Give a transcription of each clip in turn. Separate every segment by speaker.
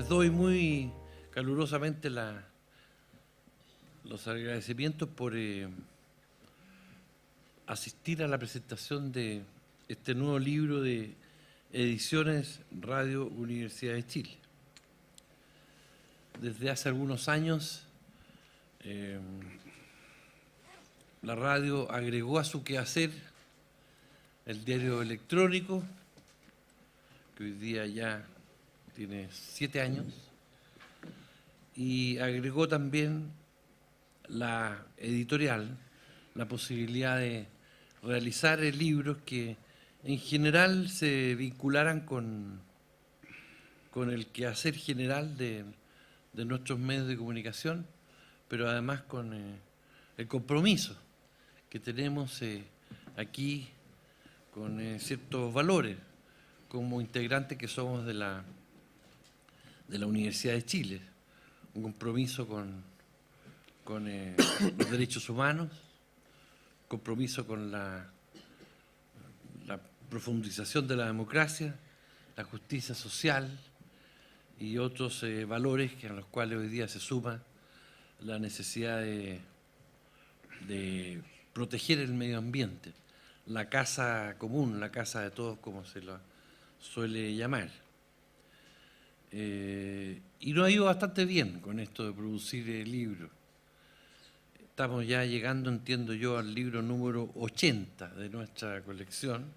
Speaker 1: Les doy muy calurosamente los agradecimientos por asistir a la presentación de este nuevo libro de Ediciones Radio Universidad de Chile. Desde hace algunos años, la radio agregó a su quehacer el diario electrónico, que hoy día ya tiene 7 años, y agregó también la editorial, la posibilidad de realizar libros que en general se vincularan con el quehacer general de nuestros medios de comunicación, pero además con el compromiso que tenemos aquí con ciertos valores como integrantes que somos de la Universidad de Chile, un compromiso con los derechos humanos, compromiso con la profundización de la democracia, la justicia social y otros valores a los cuales hoy día se suma la necesidad de proteger el medio ambiente, la casa común, la casa de todos, como se la suele llamar. Y nos ha ido bastante bien con esto de producir libros. Estamos ya llegando, entiendo yo, al libro número 80 de nuestra colección,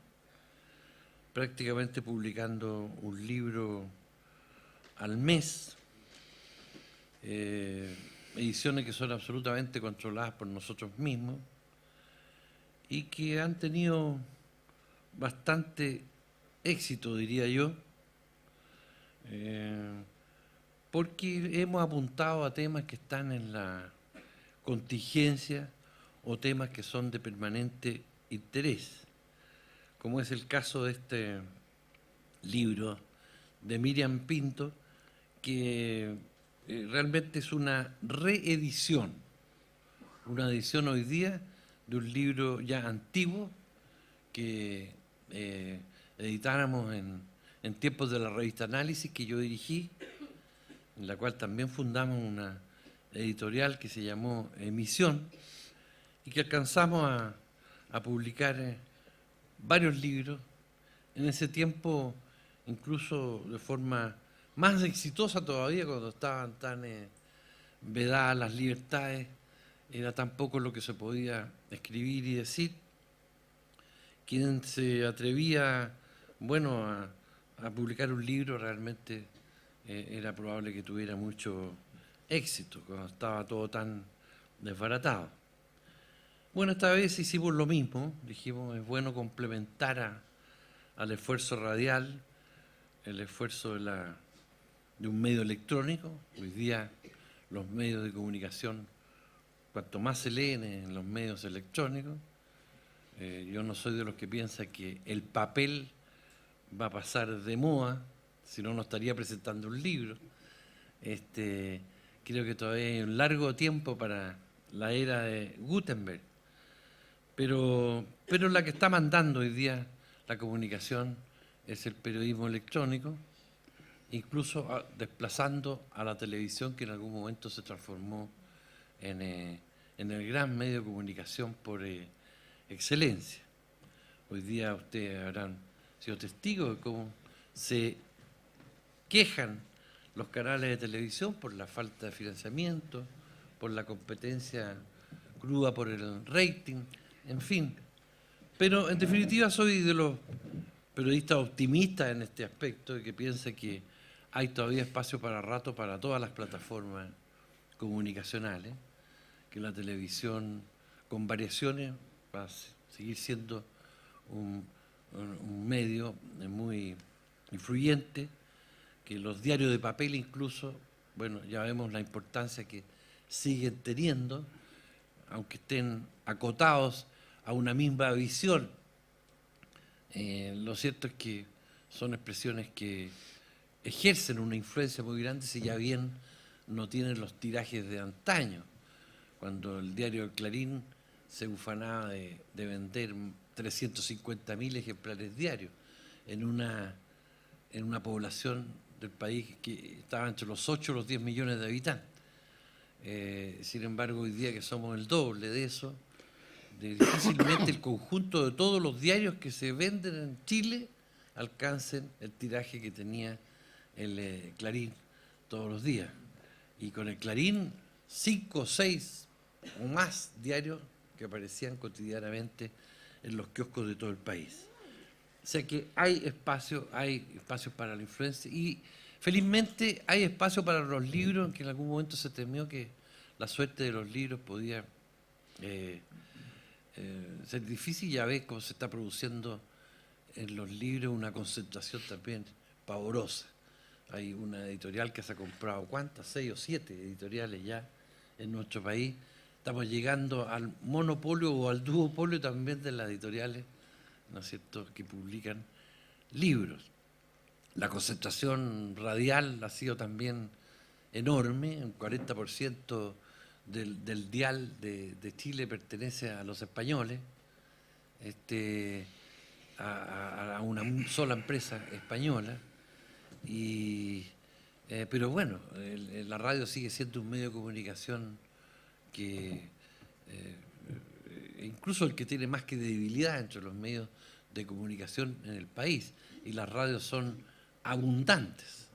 Speaker 1: prácticamente publicando un libro al mes, ediciones que son absolutamente controladas por nosotros mismos y que han tenido bastante éxito, diría yo, porque hemos apuntado a temas que están en la contingencia o temas que son de permanente interés, como es el caso de este libro de Miriam Pinto, que realmente es una reedición, una edición hoy día de un libro ya antiguo que editáramos en tiempos de la revista Análisis, que yo dirigí, en la cual también fundamos una editorial que se llamó Emisión, y que alcanzamos a publicar varios libros, en ese tiempo incluso de forma más exitosa todavía, cuando estaban tan vedadas las libertades, era tan poco lo que se podía escribir y decir. Quien se atrevía, bueno, a publicar un libro realmente era probable que tuviera mucho éxito, cuando estaba todo tan desbaratado. Bueno, esta vez hicimos lo mismo, dijimos, es bueno complementar al esfuerzo radial, el esfuerzo de un medio electrónico. Hoy día los medios de comunicación, cuanto más se leen en los medios electrónicos, yo no soy de los que piensa que el papel va a pasar de moda, si no, no estaría presentando un libro. Creo que todavía hay un largo tiempo para la era de Gutenberg, pero la que está mandando hoy día la comunicación es el periodismo electrónico, incluso desplazando a la televisión, que en algún momento se transformó en el gran medio de comunicación por excelencia. Hoy día ustedes habrán sido testigos de cómo se quejan los canales de televisión por la falta de financiamiento, por la competencia cruda por el rating, en fin. Pero en definitiva soy de los periodistas optimistas en este aspecto, y que piensa que hay todavía espacio para rato para todas las plataformas comunicacionales, que la televisión, con variaciones, va a seguir siendo un medio muy influyente, que los diarios de papel incluso, bueno, ya vemos la importancia que siguen teniendo, aunque estén acotados a una misma visión. Lo cierto es que son expresiones que ejercen una influencia muy grande, si ya bien no tienen los tirajes de antaño, cuando el diario El Clarín se ufanaba de vender 350.000 ejemplares diarios en una población del país que estaba entre los 8 y los 10 millones de habitantes. Sin embargo, hoy día que somos el doble de eso, difícilmente el conjunto de todos los diarios que se venden en Chile alcancen el tiraje que tenía el Clarín todos los días. Y con el Clarín, 5, 6 o más diarios que aparecían cotidianamente en los kioscos de todo el país. O sea que hay espacios para la influencia y felizmente hay espacio para los libros, que en algún momento se temió que la suerte de los libros podía ser difícil. Ya ves cómo se está produciendo en los libros una concentración también pavorosa. Hay una editorial que se ha comprado, ¿cuántas? 6 o 7 editoriales ya en nuestro país. Estamos llegando al monopolio o al duopolio también de las editoriales, ¿no es cierto?, que publican libros. La concentración radial ha sido también enorme, un 40% del dial de Chile pertenece a los españoles, a una sola empresa española, pero bueno, la radio sigue siendo un medio de comunicación que incluso el que tiene más credibilidad entre los medios de comunicación en el país, y las radios son abundantes.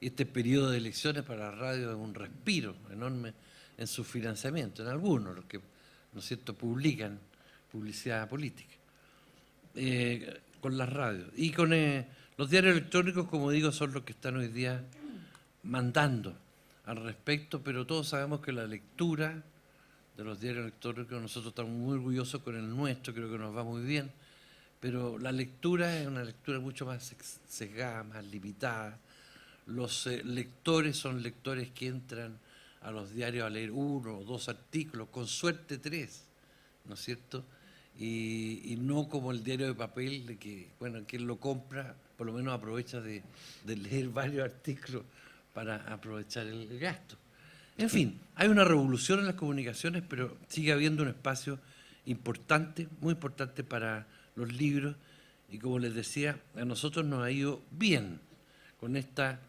Speaker 1: Y este periodo de elecciones para la radio es un respiro enorme en su financiamiento, en algunos, los que, ¿no es cierto?, publican publicidad política, con las radios. Y con los diarios electrónicos, como digo, son los que están hoy día mandando al respecto, pero todos sabemos que la lectura de los diarios electrónicos, nosotros estamos muy orgullosos con el nuestro, creo que nos va muy bien, pero la lectura es una lectura mucho más sesgada, más limitada. Los lectores son lectores que entran a los diarios a leer 1 o 2 artículos, con suerte 3, ¿no es cierto? Y no como el diario de papel, de que, bueno, quien lo compra por lo menos aprovecha de leer varios artículos para aprovechar el gasto. En fin, hay una revolución en las comunicaciones, pero sigue habiendo un espacio importante, muy importante para los libros, y como les decía, a nosotros nos ha ido bien con esta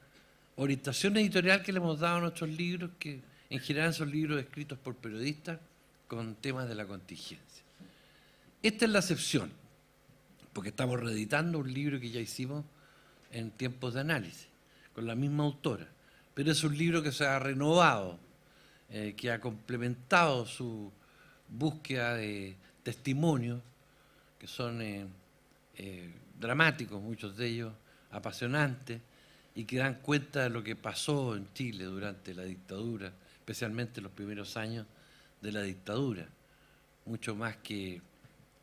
Speaker 1: orientación editorial que le hemos dado a nuestros libros, que en general son libros escritos por periodistas con temas de la contingencia. Esta es la excepción, porque estamos reeditando un libro que ya hicimos en Tiempos de Análisis, con la misma autora, pero es un libro que se ha renovado, que ha complementado su búsqueda de testimonios, que son dramáticos, muchos de ellos apasionantes, y que dan cuenta de lo que pasó en Chile durante la dictadura, especialmente los primeros años de la dictadura, mucho más que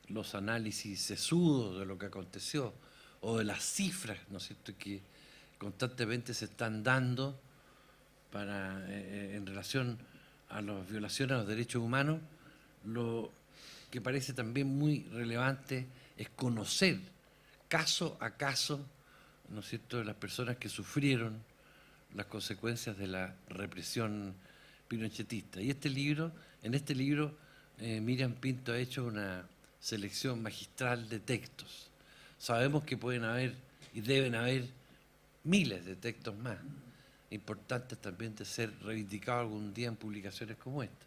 Speaker 1: los análisis sesudos de lo que aconteció, o de las cifras, ¿no es cierto?, que constantemente se están dando en relación a las violaciones a los derechos humanos. Lo que parece también muy relevante es conocer caso a caso, ¿no es cierto?, de las personas que sufrieron las consecuencias de la represión pinochetista. Y en este libro, Miriam Pinto ha hecho una selección magistral de textos. Sabemos que pueden haber y deben haber miles de textos más, importantes también de ser reivindicados algún día en publicaciones como esta.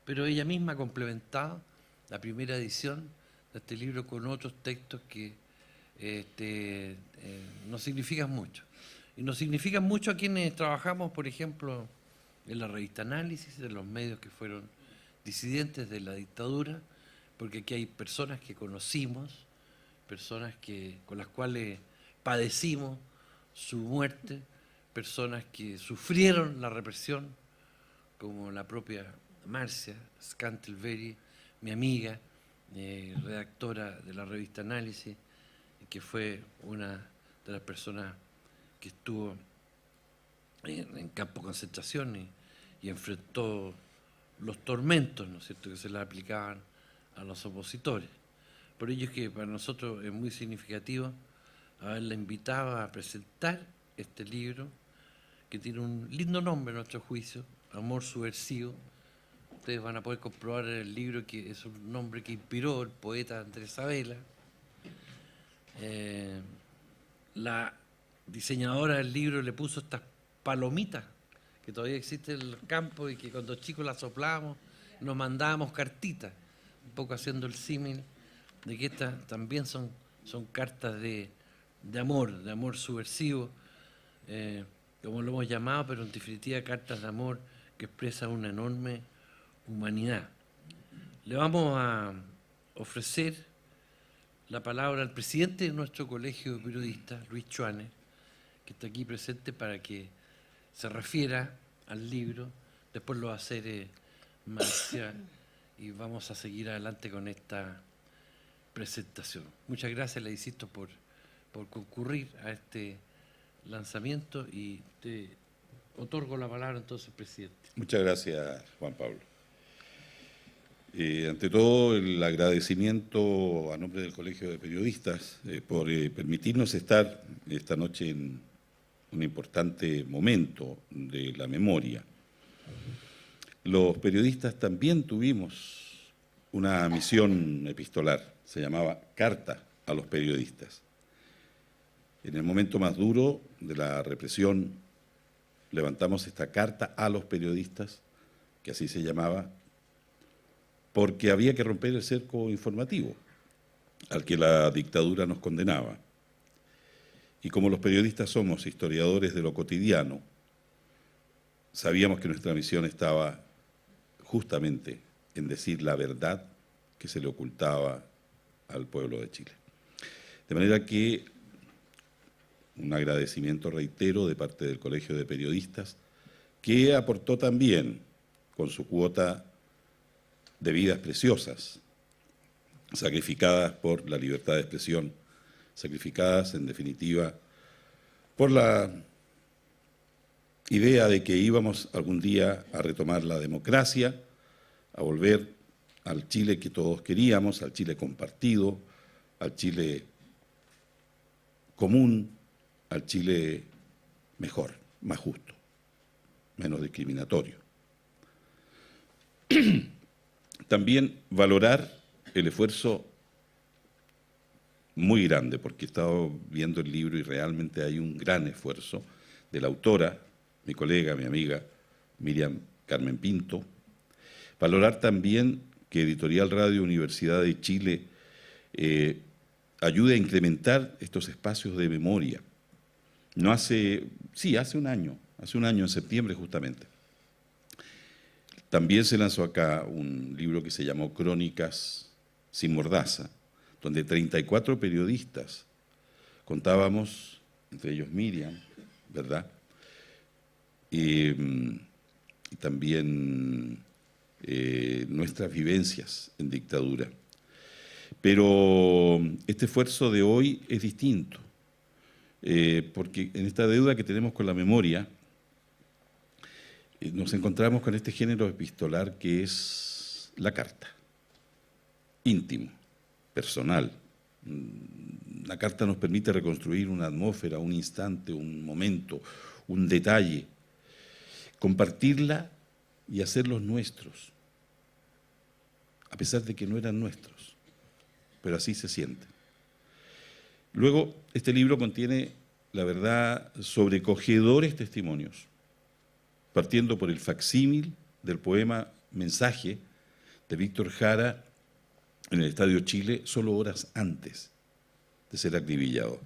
Speaker 1: Pero ella misma ha complementado la primera edición de este libro con otros textos que nos significan mucho. Y nos significan mucho a quienes trabajamos, por ejemplo, en la revista Análisis, en los medios que fueron disidentes de la dictadura, porque aquí hay personas que conocimos, personas con las cuales padecimos su muerte, personas que sufrieron la represión, como la propia Marcia Scantlebury, mi amiga, redactora de la revista Análisis, que fue una de las personas que estuvo en campo de concentración y enfrentó los tormentos, ¿no es cierto?, que se le aplicaban a los opositores. Por ello es que para nosotros es muy significativo haberla invitado a presentar este libro, que tiene un lindo nombre a nuestro juicio, Amor Subversivo. Ustedes van a poder comprobar en el libro que es un nombre que inspiró el poeta Andrés Sabela. La diseñadora del libro le puso estas palomitas que todavía existen en los campos y que cuando chicos las soplábamos nos mandábamos cartitas, un poco haciendo el símil de que estas también son cartas de amor subversivo, como lo hemos llamado, pero en definitiva cartas de amor que expresan una enorme humanidad. Le vamos a ofrecer la palabra al presidente de nuestro colegio de periodistas, Luis Chuane, que está aquí presente para que se refiera al libro. Después lo va a hacer Marcia y vamos a seguir adelante con esta presentación. Muchas gracias, le insisto, por concurrir a este lanzamiento y te otorgo la palabra entonces, presidente.
Speaker 2: Muchas gracias, Juan Pablo. Ante todo, el agradecimiento a nombre del Colegio de Periodistas por permitirnos estar esta noche en un importante momento de la memoria. Los periodistas también tuvimos una misión epistolar, se llamaba Carta a los Periodistas. En el momento más duro de la represión, levantamos esta carta a los periodistas, que así se llamaba, porque había que romper el cerco informativo al que la dictadura nos condenaba. Y como los periodistas somos historiadores de lo cotidiano, sabíamos que nuestra misión estaba justamente en decir la verdad que se le ocultaba al pueblo de Chile. De manera que un agradecimiento, reitero, de parte del Colegio de Periodistas, que aportó también con su cuota de vidas preciosas, sacrificadas por la libertad de expresión, sacrificadas, en definitiva, por la idea de que íbamos algún día a retomar la democracia, a volver al Chile que todos queríamos, al Chile compartido, al Chile común, al Chile mejor, más justo, menos discriminatorio. También valorar el esfuerzo muy grande, porque he estado viendo el libro y realmente hay un gran esfuerzo de la autora, mi colega, mi amiga Miriam Carmen Pinto. Valorar también que Editorial Radio Universidad de Chile ayude a incrementar estos espacios de memoria. Hace un año en septiembre justamente. También se lanzó acá un libro que se llamó Crónicas sin mordaza, donde 34 periodistas contábamos, entre ellos Miriam, ¿verdad? Y también nuestras vivencias en dictadura. Pero este esfuerzo de hoy es distinto, porque en esta deuda que tenemos con la memoria, nos encontramos con este género epistolar que es la carta, íntimo, personal. La carta nos permite reconstruir una atmósfera, un instante, un momento, un detalle, compartirla y hacerlos nuestros, a pesar de que no eran nuestros, pero así se siente. Luego, este libro contiene, la verdad, sobrecogedores testimonios, partiendo por el facsímil del poema Mensaje de Víctor Jara en el Estadio Chile, solo horas antes de ser acribillado.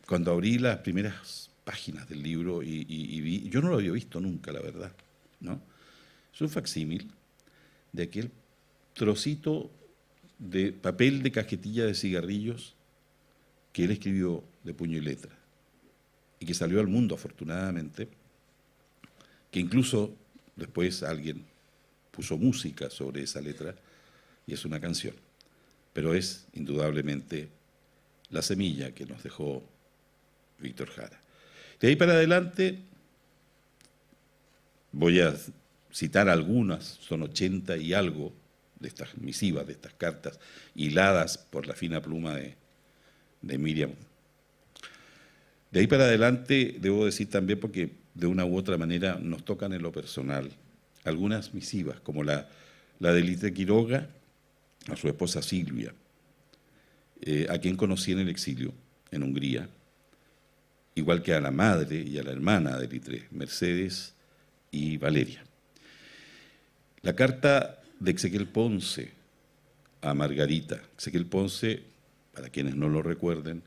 Speaker 2: Cuando abrí las primeras páginas del libro y vi, yo no lo había visto nunca, la verdad, ¿no? Es un facsímil de aquel trocito de papel de cajetilla de cigarrillos que él escribió de puño y letra y que salió al mundo, afortunadamente, que incluso después alguien puso música sobre esa letra y es una canción, pero es indudablemente la semilla que nos dejó Víctor Jara. De ahí para adelante voy a citar algunas, son 80 y algo de estas misivas, de estas cartas, hiladas por la fina pluma de Miriam. De ahí para adelante, debo decir también, porque de una u otra manera nos tocan en lo personal, algunas misivas, como la de Lite Quiroga a su esposa Silvia, a quien conocí en el exilio, en Hungría, igual que a la madre y a la hermana de Litré, Mercedes y Valeria. La carta de Exequiel Ponce a Margarita. Exequiel Ponce, para quienes no lo recuerden,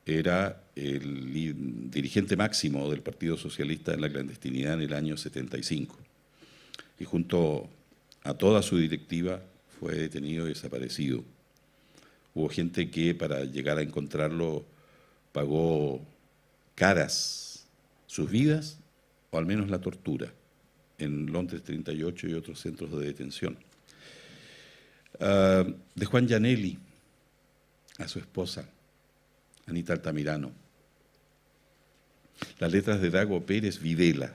Speaker 2: era el dirigente máximo del Partido Socialista en la clandestinidad en el año 75. Y junto a toda su directiva fue detenido y desaparecido. Hubo gente que para llegar a encontrarlo pagó caras sus vidas o al menos la tortura en Londres 38 y otros centros de detención. De Juan Gianelli a su esposa, Anita Altamirano. Las letras de Dago Pérez Videla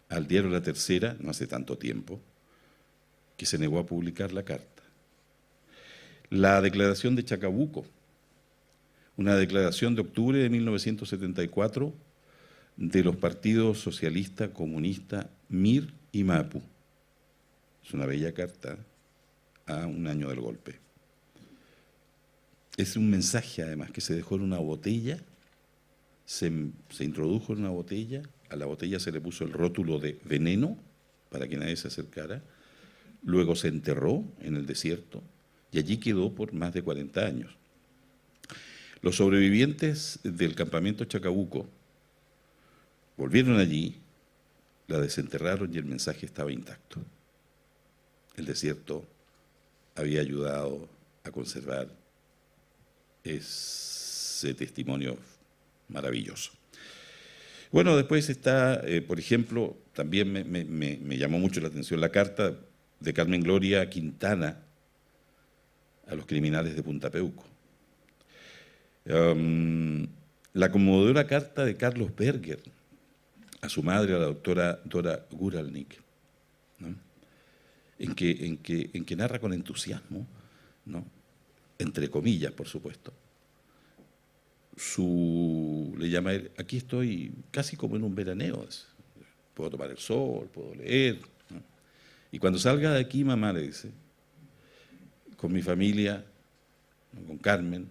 Speaker 2: al diario La Tercera, no hace tanto tiempo, que se negó a publicar la carta. La declaración de Chacabuco, una declaración de octubre de 1974 de los partidos socialista, comunista, MIR y MAPU. Es una bella carta a un año del golpe. Es un mensaje, además, que se dejó en una botella, se introdujo en una botella, a la botella se le puso el rótulo de veneno para que nadie se acercara, luego se enterró en el desierto y allí quedó por más de 40 años. Los sobrevivientes del campamento Chacabuco volvieron allí, la desenterraron y el mensaje estaba intacto. El desierto había ayudado a conservar ese testimonio maravilloso. Bueno, después está, por ejemplo, también me llamó mucho la atención la carta de Carmen Gloria Quintana a los criminales de Punta Peuco. La conmovedora carta de Carlos Berger a su madre, a la doctora Dora Guralnik, ¿no? en que narra con entusiasmo, ¿no? Entre comillas, por supuesto, le llama a él, aquí estoy casi como en un veraneo, puedo tomar el sol, puedo leer, ¿no? Y cuando salga de aquí, mamá, le dice, con mi familia, ¿no? Con Carmen,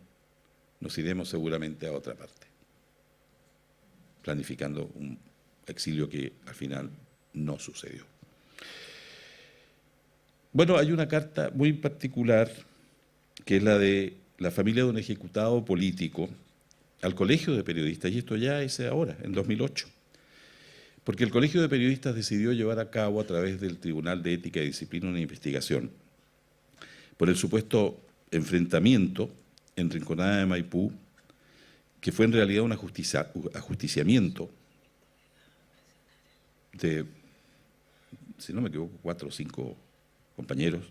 Speaker 2: nos iremos seguramente a otra parte, planificando un exilio que al final no sucedió. Bueno, hay una carta muy particular, que es la de la familia de un ejecutado político al Colegio de Periodistas, y esto ya es ahora, en 2008, porque el Colegio de Periodistas decidió llevar a cabo a través del Tribunal de Ética y Disciplina una investigación por el supuesto enfrentamiento en Rinconada de Maipú, que fue en realidad un ajusticiamiento de, si no me equivoco, 4 o 5 compañeros,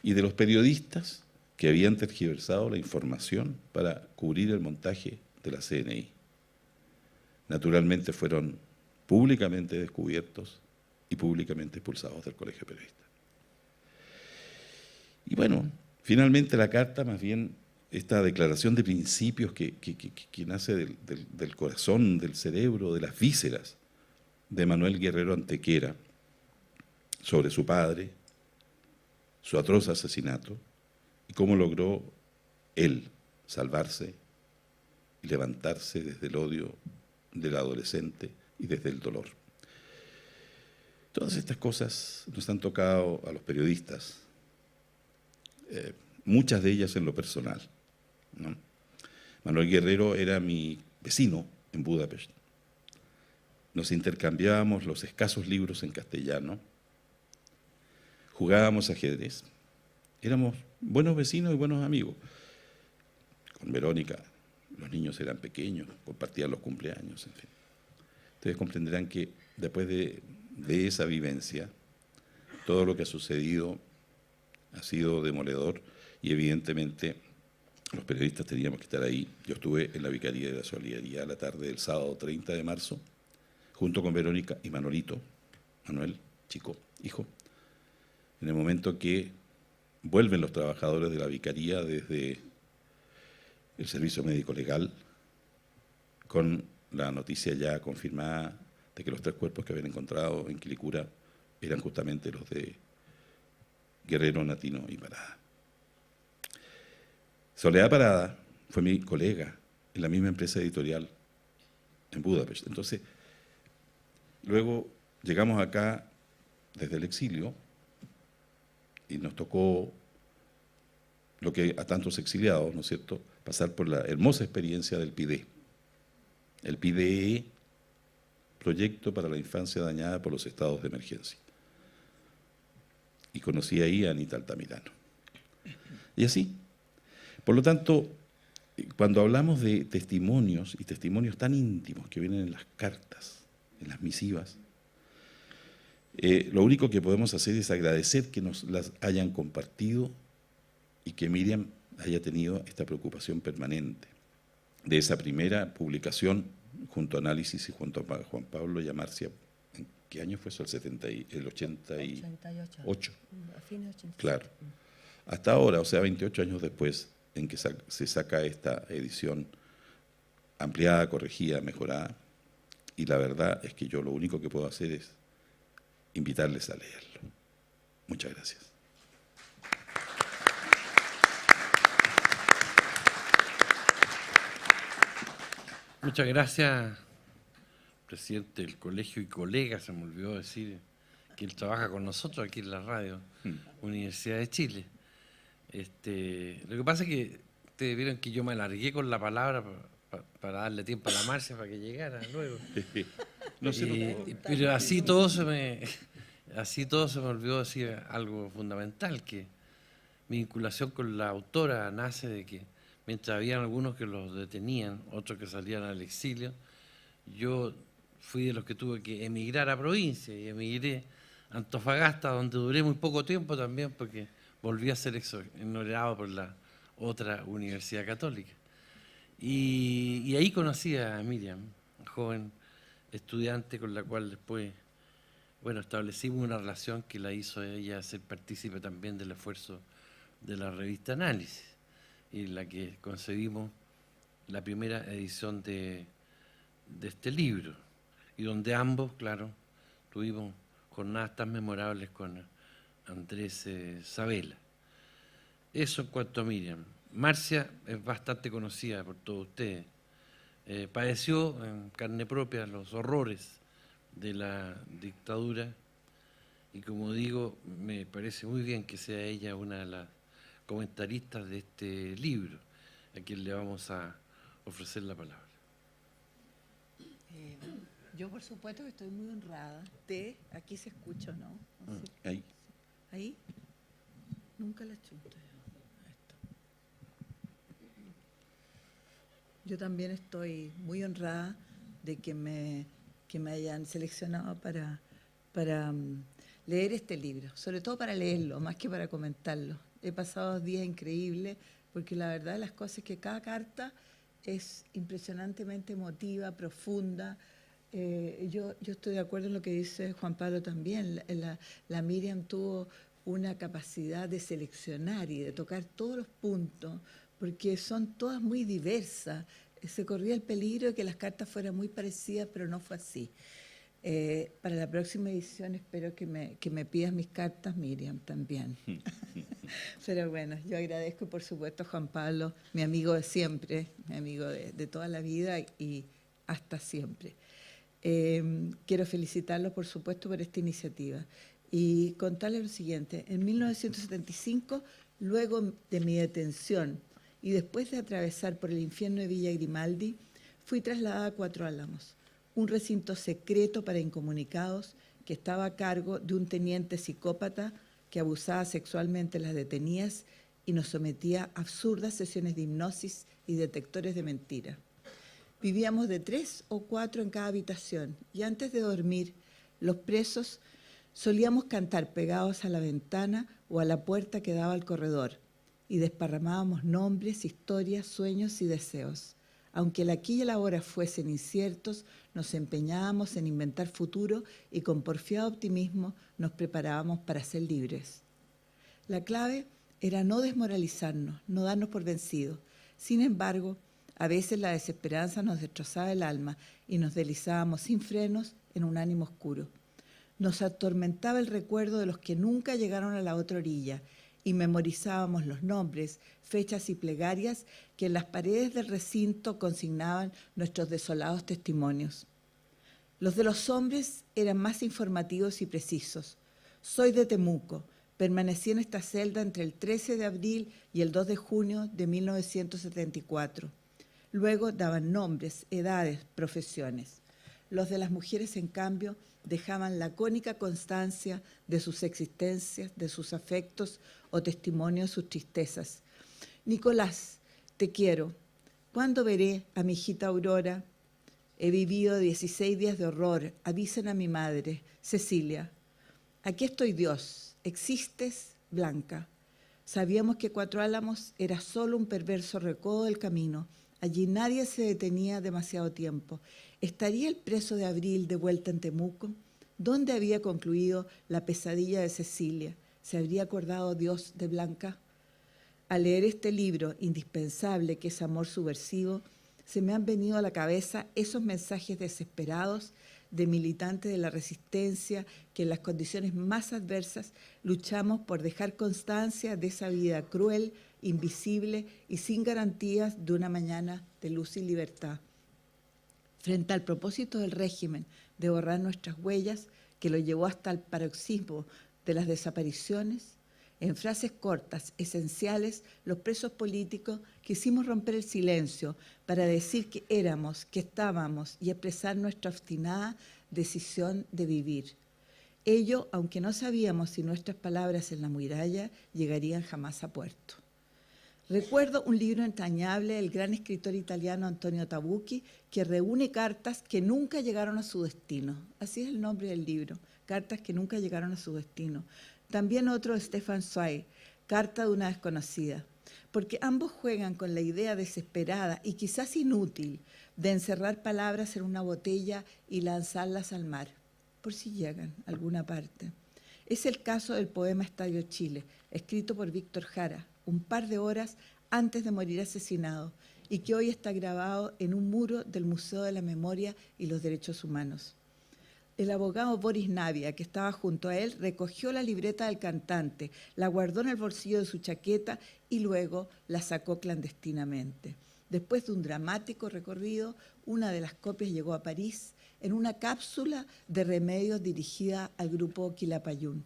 Speaker 2: y de los periodistas que habían tergiversado la información para cubrir el montaje de la CNI. Naturalmente fueron públicamente descubiertos y públicamente expulsados del Colegio de Periodistas. Y bueno, finalmente la carta, más bien esta declaración de principios que nace del corazón, del cerebro, de las vísceras de Manuel Guerrero Antequera sobre su padre, su atroz asesinato, y cómo logró él salvarse y levantarse desde el odio del adolescente y desde el dolor. Todas estas cosas nos han tocado a los periodistas, muchas de ellas en lo personal, ¿no? Manuel Guerrero era mi vecino en Budapest. Nos intercambiábamos los escasos libros en castellano, jugábamos ajedrez, éramos buenos vecinos y buenos amigos. Con Verónica, los niños eran pequeños, compartían los cumpleaños, en fin. Ustedes comprenderán que después de esa vivencia, todo lo que ha sucedido ha sido demoledor y evidentemente los periodistas teníamos que estar ahí. Yo estuve en la Vicaría de la Solidaridad a la tarde del sábado 30 de marzo, junto con Verónica y Manolito, Manuel, chico, hijo, en el momento que vuelven los trabajadores de la Vicaría desde el Servicio Médico Legal con la noticia ya confirmada de que los 3 cuerpos que habían encontrado en Quilicura eran justamente los de Guerrero, Natino y Parada. Soledad Parada fue mi colega en la misma empresa editorial en Budapest. Entonces, luego llegamos acá desde el exilio y nos tocó lo que a tantos exiliados, ¿no es cierto?, pasar por la hermosa experiencia del PIDE. El PIDE, Proyecto para la Infancia Dañada por los Estados de Emergencia. Y conocí ahí a Anita Altamirano. Y así. Por lo tanto, cuando hablamos de testimonios, y testimonios tan íntimos que vienen en las cartas, en las misivas, lo único que podemos hacer es agradecer que nos las hayan compartido y que Miriam haya tenido esta preocupación permanente de esa primera publicación junto a Análisis y junto a Juan Pablo y a Marcia. ¿En qué año fue eso? ¿El 88?
Speaker 3: A fines de 88.
Speaker 2: Claro. Hasta ahora, o sea, 28 años después, en que se saca esta edición ampliada, corregida, mejorada. Y la verdad es que yo lo único que puedo hacer es invitarles a leerlo. Muchas gracias.
Speaker 1: Muchas gracias, presidente del colegio y colega, se me olvidó decir que él trabaja con nosotros aquí en la radio, Universidad de Chile. Lo que pasa es que ustedes vieron que yo me alargué con la palabra para darle tiempo a la Marcia para que llegara luego.
Speaker 2: No sé,
Speaker 1: Pero así todo se me olvidó decir algo fundamental, que mi vinculación con la autora nace de que mientras habían algunos que los detenían, otros que salían al exilio, yo fui de los que tuve que emigrar a provincia y emigré a Antofagasta, donde duré muy poco tiempo también porque volví a ser exonerado por la otra universidad católica. Y ahí conocí a Miriam, joven estudiante con la cual después, bueno, establecimos una relación que la hizo ella ser partícipe también del esfuerzo de la revista Análisis, y la que concebimos la primera edición de este libro, y donde ambos, claro, tuvimos jornadas tan memorables con Andrés Sabela. Eso en cuanto a Miriam. Marcia es bastante conocida por todos ustedes. Padeció en carne propia los horrores de la dictadura y, como digo, me parece muy bien que sea ella una de las comentaristas de este libro, a quien le vamos a ofrecer la palabra.
Speaker 3: Yo, por supuesto, que estoy muy honrada de... Aquí se escucha, ¿no? No sé.
Speaker 2: ahí.
Speaker 3: ¿Ahí? Nunca la chunto. Yo también estoy muy honrada de que me hayan seleccionado para leer este libro, sobre todo para leerlo, más que para comentarlo. He pasado días increíbles, porque la verdad de las cosas es que cada carta es impresionantemente emotiva, profunda. Yo estoy de acuerdo en lo que dice Juan Pablo también. La Miriam tuvo una capacidad de seleccionar y de tocar todos los puntos, porque son todas muy diversas. Se corría el peligro de que las cartas fueran muy parecidas, pero no fue así. Para la próxima edición espero que me pidas mis cartas, Miriam, también. Pero bueno, yo agradezco, por supuesto, a Juan Pablo, mi amigo de siempre, mi amigo de toda la vida y hasta siempre. Quiero felicitarlo, por supuesto, por esta iniciativa y contarle lo siguiente. En 1975, luego de mi detención y después de atravesar por el infierno de Villa Grimaldi, fui trasladada a Cuatro Álamos, un recinto secreto para incomunicados que estaba a cargo de un teniente psicópata que abusaba sexualmente de las detenidas y nos sometía a absurdas sesiones de hipnosis y detectores de mentiras. Vivíamos de 3 o 4 en cada habitación y antes de dormir, los presos solíamos cantar pegados a la ventana o a la puerta que daba al corredor y desparramábamos nombres, historias, sueños y deseos. Aunque el aquí y el ahora fuesen inciertos, nos empeñábamos en inventar futuro y con porfiado optimismo nos preparábamos para ser libres. La clave era no desmoralizarnos, no darnos por vencidos. Sin embargo, a veces la desesperanza nos destrozaba el alma y nos deslizábamos sin frenos en un ánimo oscuro. Nos atormentaba el recuerdo de los que nunca llegaron a la otra orilla y memorizábamos los nombres, fechas y plegarias que en las paredes del recinto consignaban nuestros desolados testimonios. Los de los hombres eran más informativos y precisos. Soy de Temuco. Permanecí en esta celda entre el 13 de abril y el 2 de junio de 1974. Luego daban nombres, edades, profesiones. Los de las mujeres, en cambio, dejaban lacónica constancia de sus existencias, de sus afectos o testimonio de sus tristezas. Nicolás, te quiero. ¿Cuándo veré a mi hijita Aurora? He vivido 16 días de horror. Avisen a mi madre, Cecilia. Aquí estoy, Dios. ¿Existes, Blanca? Sabíamos que Cuatro Álamos era solo un perverso recodo del camino. Allí nadie se detenía demasiado tiempo. ¿Estaría el preso de abril de vuelta en Temuco? ¿Dónde había concluido la pesadilla de Cecilia? ¿Se habría acordado Dios de Blanca? Al leer este libro indispensable que es Amor Subversivo, se me han venido a la cabeza esos mensajes desesperados de militantes de la resistencia que en las condiciones más adversas luchamos por dejar constancia de esa vida cruel, invisible y sin garantías de una mañana de luz y libertad. Frente al propósito del régimen de borrar nuestras huellas, que lo llevó hasta el paroxismo de las desapariciones, en frases cortas, esenciales, los presos políticos quisimos romper el silencio para decir que éramos, que estábamos y expresar nuestra obstinada decisión de vivir. Ello, aunque no sabíamos si nuestras palabras en la muralla llegarían jamás a puerto. Recuerdo un libro entrañable del gran escritor italiano Antonio Tabucchi, que reúne cartas que nunca llegaron a su destino. Así es el nombre del libro, Cartas que nunca llegaron a su destino. También otro de Stefan Zweig, Carta de una desconocida, porque ambos juegan con la idea desesperada y quizás inútil de encerrar palabras en una botella y lanzarlas al mar, por si llegan a alguna parte. Es el caso del poema Estadio Chile, escrito por Víctor Jara, un par de horas antes de morir asesinado, y que hoy está grabado en un muro del Museo de la Memoria y los Derechos Humanos. El abogado Boris Navia, que estaba junto a él, recogió la libreta del cantante, la guardó en el bolsillo de su chaqueta y luego la sacó clandestinamente. Después de un dramático recorrido, una de las copias llegó a París en una cápsula de remedios dirigida al grupo Quilapayún.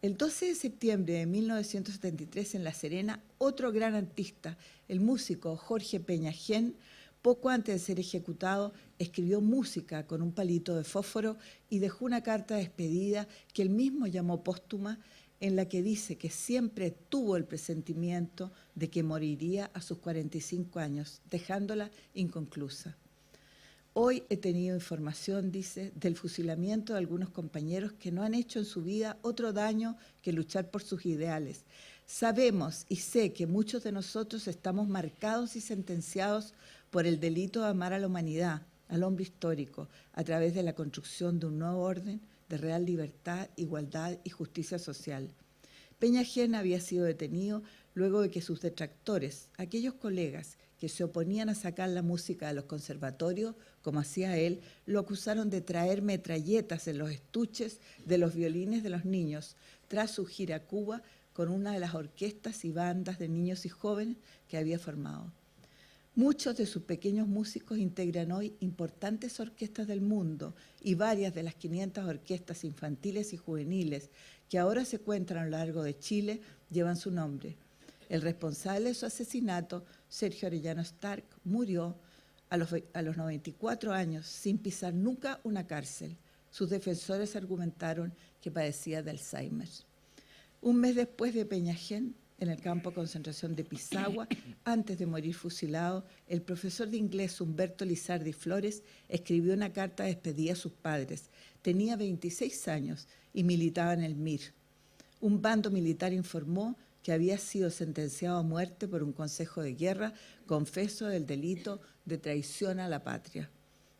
Speaker 3: El 12 de septiembre de 1973, en La Serena, otro gran artista, el músico Jorge Peñagén, poco antes de ser ejecutado, escribió música con un palito de fósforo y dejó una carta de despedida que él mismo llamó póstuma, en la que dice que siempre tuvo el presentimiento de que moriría a sus 45 años, dejándola inconclusa. Hoy he tenido información, dice, del fusilamiento de algunos compañeros que no han hecho en su vida otro daño que luchar por sus ideales. Sabemos y sé que muchos de nosotros estamos marcados y sentenciados por el delito de amar a la humanidad, al hombre histórico, a través de la construcción de un nuevo orden de real libertad, igualdad y justicia social. Peñagén había sido detenido luego de que sus detractores, aquellos colegas que se oponían a sacar la música de los conservatorios, como hacía él, lo acusaron de traer metralletas en los estuches de los violines de los niños, tras su gira a Cuba con una de las orquestas y bandas de niños y jóvenes que había formado. Muchos de sus pequeños músicos integran hoy importantes orquestas del mundo y varias de las 500 orquestas infantiles y juveniles que ahora se encuentran a lo largo de Chile llevan su nombre. El responsable de su asesinato, Sergio Arellano Stark, murió a los 94 años sin pisar nunca una cárcel. Sus defensores argumentaron que padecía de Alzheimer. Un mes después de Peñagén, en el campo de concentración de Pisagua, antes de morir fusilado, el profesor de inglés Humberto Lizardi Flores escribió una carta de despedida a sus padres. Tenía 26 años y militaba en el MIR. Un bando militar informó que había sido sentenciado a muerte por un consejo de guerra confeso del delito de traición a la patria.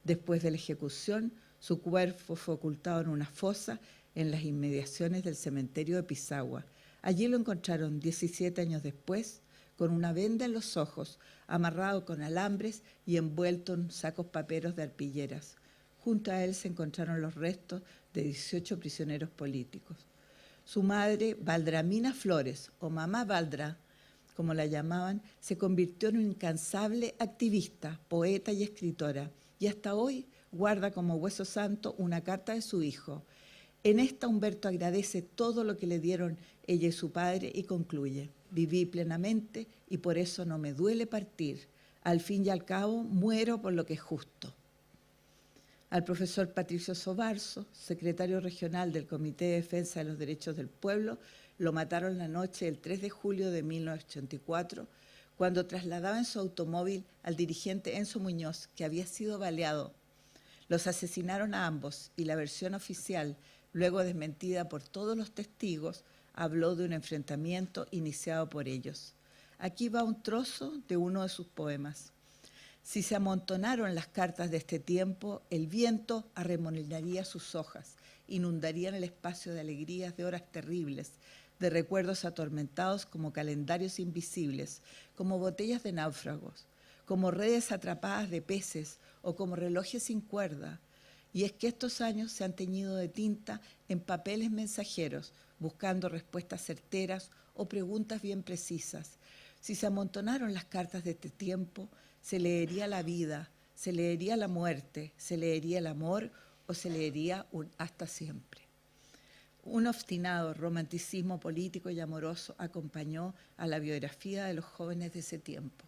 Speaker 3: Después de la ejecución, su cuerpo fue ocultado en una fosa en las inmediaciones del cementerio de Pisagua. Allí lo encontraron 17 años después, con una venda en los ojos, amarrado con alambres y envuelto en sacos paperos de arpilleras. Junto a él se encontraron los restos de 18 prisioneros políticos. Su madre, Valdramina Flores, o Mamá Valdra, como la llamaban, se convirtió en una incansable activista, poeta y escritora, y hasta hoy guarda como hueso santo una carta de su hijo. En esta Humberto agradece todo lo que le dieron ella y su padre y concluye: viví plenamente y por eso no me duele partir. Al fin y al cabo muero por lo que es justo. Al profesor Patricio Sobarzo, secretario regional del Comité de Defensa de los Derechos del Pueblo, lo mataron la noche del 3 de julio de 1984, cuando trasladaba en su automóvil al dirigente Enzo Muñoz, que había sido baleado. Los asesinaron a ambos y la versión oficial, luego desmentida por todos los testigos, habló de un enfrentamiento iniciado por ellos. Aquí va un trozo de uno de sus poemas. Si se amontonaron las cartas de este tiempo, el viento arremolinaría sus hojas, inundarían el espacio de alegrías de horas terribles, de recuerdos atormentados como calendarios invisibles, como botellas de náufragos, como redes atrapadas de peces o como relojes sin cuerda. Y es que estos años se han teñido de tinta en papeles mensajeros, buscando respuestas certeras o preguntas bien precisas. Si se amontonaron las cartas de este tiempo, se leería la vida, se leería la muerte, se leería el amor o se leería un hasta siempre. Un obstinado romanticismo político y amoroso acompañó a la biografía de los jóvenes de ese tiempo.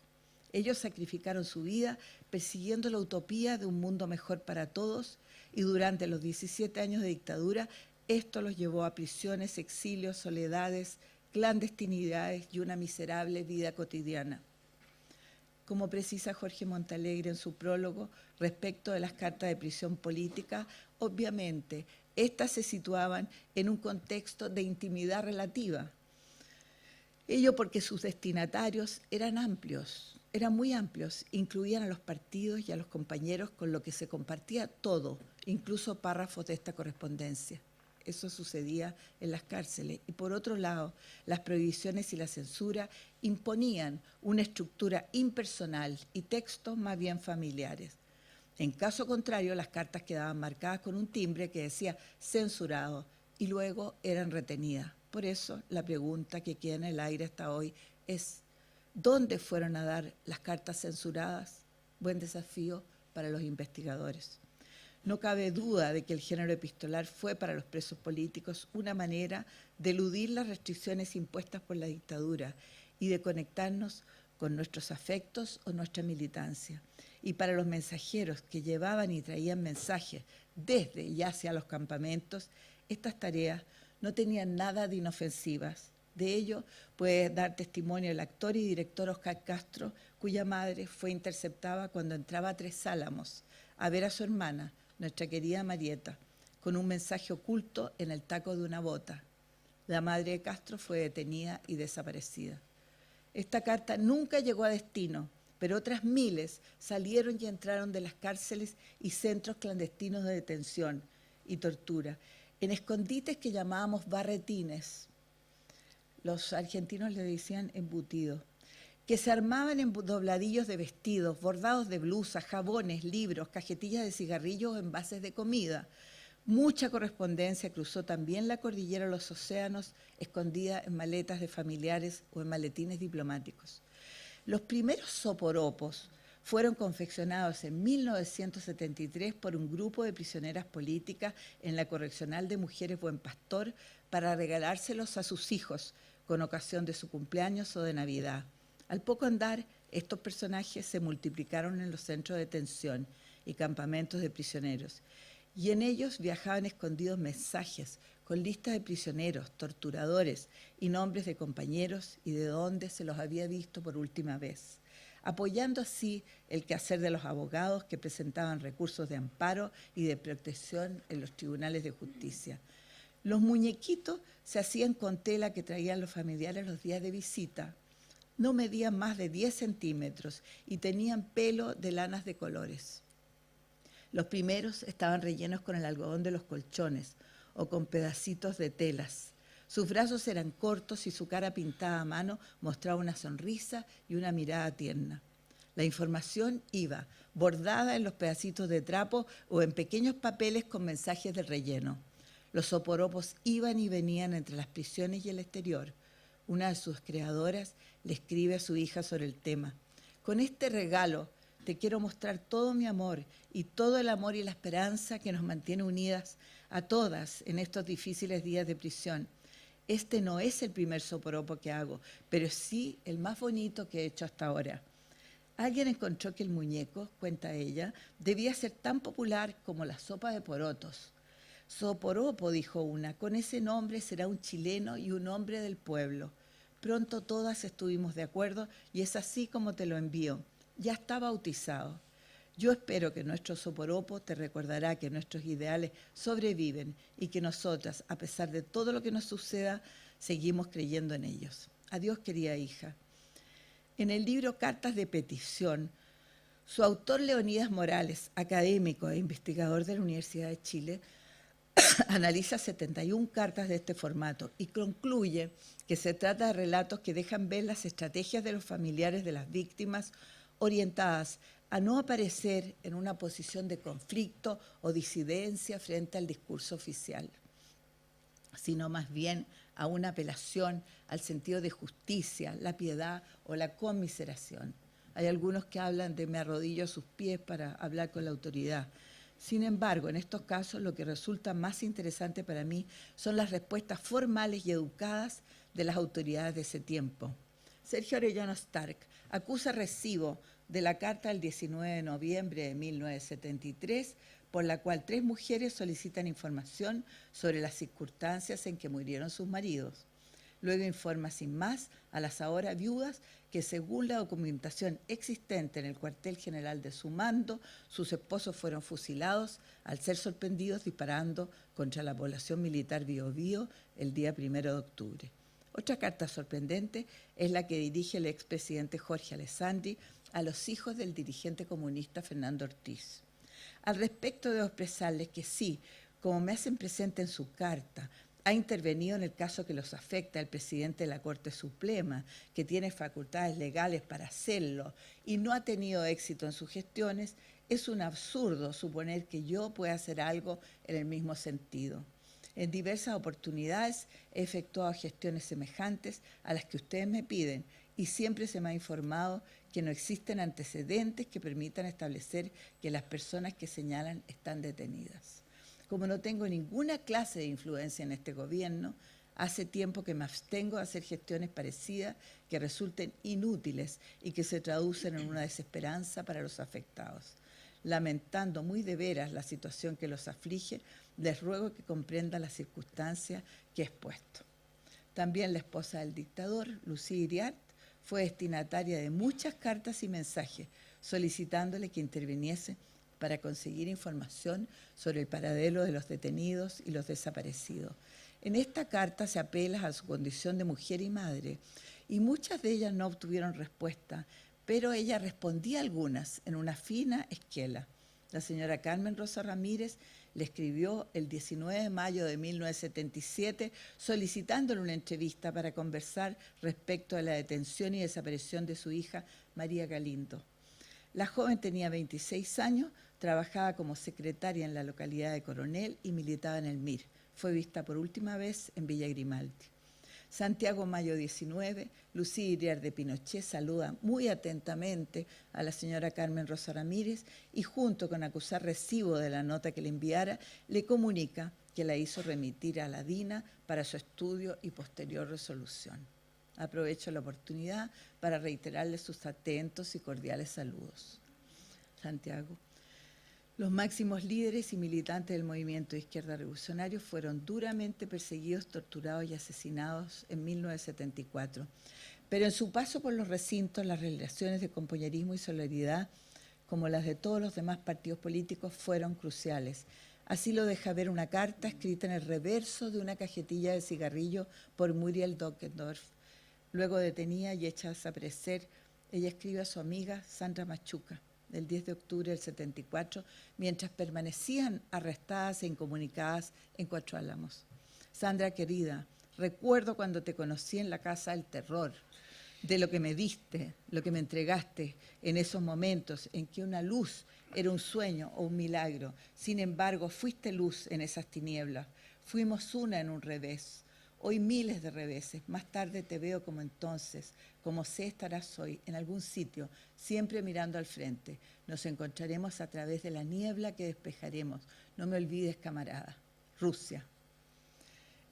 Speaker 3: Ellos sacrificaron su vida persiguiendo la utopía de un mundo mejor para todos y durante los 17 años de dictadura esto los llevó a prisiones, exilios, soledades, clandestinidades y una miserable vida cotidiana. Como precisa Jorge Montalegre en su prólogo respecto de las cartas de prisión política, obviamente estas se situaban en un contexto de intimidad relativa. Ello porque sus destinatarios eran amplios, eran muy amplios, incluían a los partidos y a los compañeros con lo que se compartía todo, incluso párrafos de esta correspondencia. Eso sucedía en las cárceles. Y por otro lado, las prohibiciones y la censura imponían una estructura impersonal y textos más bien familiares. En caso contrario, las cartas quedaban marcadas con un timbre que decía censurado y luego eran retenidas. Por eso, la pregunta que queda en el aire hasta hoy es: ¿dónde fueron a dar las cartas censuradas? Buen desafío para los investigadores. No cabe duda de que el género epistolar fue para los presos políticos una manera de eludir las restricciones impuestas por la dictadura y de conectarnos con nuestros afectos o nuestra militancia. Y para los mensajeros que llevaban y traían mensajes desde y hacia los campamentos, estas tareas no tenían nada de inofensivas. De ello puede dar testimonio el actor y director Oscar Castro, cuya madre fue interceptada cuando entraba a Tres Álamos a ver a su hermana, nuestra querida Marieta, con un mensaje oculto en el taco de una bota. La madre de Castro fue detenida y desaparecida. Esta carta nunca llegó a destino, pero otras miles salieron y entraron de las cárceles y centros clandestinos de detención y tortura, en escondites que llamábamos barretines. Los argentinos le decían embutidos, que se armaban en dobladillos de vestidos, bordados de blusas, jabones, libros, cajetillas de cigarrillos o envases de comida. Mucha correspondencia cruzó también la cordillera de los océanos, escondida en maletas de familiares o en maletines diplomáticos. Los primeros soporopos fueron confeccionados en 1973 por un grupo de prisioneras políticas en la Correccional de Mujeres Buen Pastor para regalárselos a sus hijos con ocasión de su cumpleaños o de Navidad. Al poco andar, estos personajes se multiplicaron en los centros de detención y campamentos de prisioneros, y en ellos viajaban escondidos mensajes con listas de prisioneros, torturadores y nombres de compañeros y de dónde se los había visto por última vez, apoyando así el quehacer de los abogados que presentaban recursos de amparo y de protección en los tribunales de justicia. Los muñequitos se hacían con tela que traían los familiares los días de visita. No medían más de 10 centímetros y tenían pelo de lanas de colores. Los primeros estaban rellenos con el algodón de los colchones o con pedacitos de telas. Sus brazos eran cortos y su cara pintada a mano mostraba una sonrisa y una mirada tierna. La información iba bordada en los pedacitos de trapo o en pequeños papeles con mensajes de relleno. Los soporopos iban y venían entre las prisiones y el exterior. Una de sus creadoras le escribe a su hija sobre el tema. Con este regalo te quiero mostrar todo mi amor y todo el amor y la esperanza que nos mantiene unidas a todas en estos difíciles días de prisión. Este no es el primer soporopo que hago, pero sí el más bonito que he hecho hasta ahora. Alguien encontró que el muñeco, cuenta ella, debía ser tan popular como la sopa de porotos. Soporopo, dijo una, con ese nombre será un chileno y un hombre del pueblo. Pronto todas estuvimos de acuerdo y es así como te lo envío. Ya está bautizado. Yo espero que nuestro soporopo te recordará que nuestros ideales sobreviven y que nosotras, a pesar de todo lo que nos suceda, seguimos creyendo en ellos. Adiós, querida hija. En el libro Cartas de Petición, su autor Leonidas Morales, académico e investigador de la Universidad de Chile, analiza 71 cartas de este formato y concluye que se trata de relatos que dejan ver las estrategias de los familiares de las víctimas orientadas a no aparecer en una posición de conflicto o disidencia frente al discurso oficial, sino más bien a una apelación al sentido de justicia, la piedad o la conmiseración. Hay algunos que hablan de me arrodillo a sus pies para hablar con la autoridad. Sin embargo, en estos casos lo que resulta más interesante para mí son las respuestas formales y educadas de las autoridades de ese tiempo. Sergio Arellano Stark acusa recibo de la carta del 19 de noviembre de 1973, por la cual 3 mujeres solicitan información sobre las circunstancias en que murieron sus maridos. Luego informa sin más a las ahora viudas que según la documentación existente en el cuartel general de su mando, sus esposos fueron fusilados al ser sorprendidos disparando contra la población militar Bío Bío el día 1 de octubre. Otra carta sorprendente es la que dirige el expresidente Jorge Alessandri a los hijos del dirigente comunista Fernando Ortiz. Al respecto debo expresarles que sí, como me hacen presente en su carta, ha intervenido en el caso que los afecta el presidente de la Corte Suprema, que tiene facultades legales para hacerlo y no ha tenido éxito en sus gestiones, es un absurdo suponer que yo pueda hacer algo en el mismo sentido. En diversas oportunidades he efectuado gestiones semejantes a las que ustedes me piden y siempre se me ha informado que no existen antecedentes que permitan establecer que las personas que señalan están detenidas. Como no tengo ninguna clase de influencia en este gobierno, hace tiempo que me abstengo de hacer gestiones parecidas que resulten inútiles y que se traducen en una desesperanza para los afectados. Lamentando muy de veras la situación que los aflige, les ruego que comprendan las circunstancias que he expuesto. También la esposa del dictador, Lucía Iriart, fue destinataria de muchas cartas y mensajes solicitándole que interviniese para conseguir información sobre el paradero de los detenidos y los desaparecidos. En esta carta se apela a su condición de mujer y madre, y muchas de ellas no obtuvieron respuesta, pero ella respondía algunas en una fina esquela. La señora Carmen Rosa Ramírez le escribió el 19 de mayo de 1977 solicitándole una entrevista para conversar respecto a la detención y desaparición de su hija María Galindo. La joven tenía 26 años, trabajaba como secretaria en la localidad de Coronel y militaba en el MIR. Fue vista por última vez en Villa Grimaldi. Santiago, mayo 19, Lucía Iriart de Pinochet saluda muy atentamente a la señora Carmen Rosa Ramírez y junto con acusar recibo de la nota que le enviara, le comunica que la hizo remitir a la DINA para su estudio y posterior resolución. Aprovecho la oportunidad para reiterarle sus atentos y cordiales saludos. Santiago. Los máximos líderes y militantes del movimiento de izquierda revolucionario fueron duramente perseguidos, torturados y asesinados en 1974. Pero en su paso por los recintos, las relaciones de compañerismo y solidaridad, como las de todos los demás partidos políticos, fueron cruciales. Así lo deja ver una carta escrita en el reverso de una cajetilla de cigarrillo por Muriel Dockendorf. Luego detenida y hecha a desaparecer, ella escribe a su amiga Sandra Machuca, del 10 de octubre del 74, mientras permanecían arrestadas e incomunicadas en Cuatro Álamos. Sandra, querida, recuerdo cuando te conocí en la Casa del Terror, de lo que me diste, lo que me entregaste en esos momentos en que una luz era un sueño o un milagro. Sin embargo, fuiste luz en esas tinieblas. Fuimos una en un revés. Hoy miles de reveses. Más tarde te veo como entonces, como sé estarás hoy, en algún sitio, siempre mirando al frente. Nos encontraremos a través de la niebla que despejaremos. No me olvides, camarada. Rusia.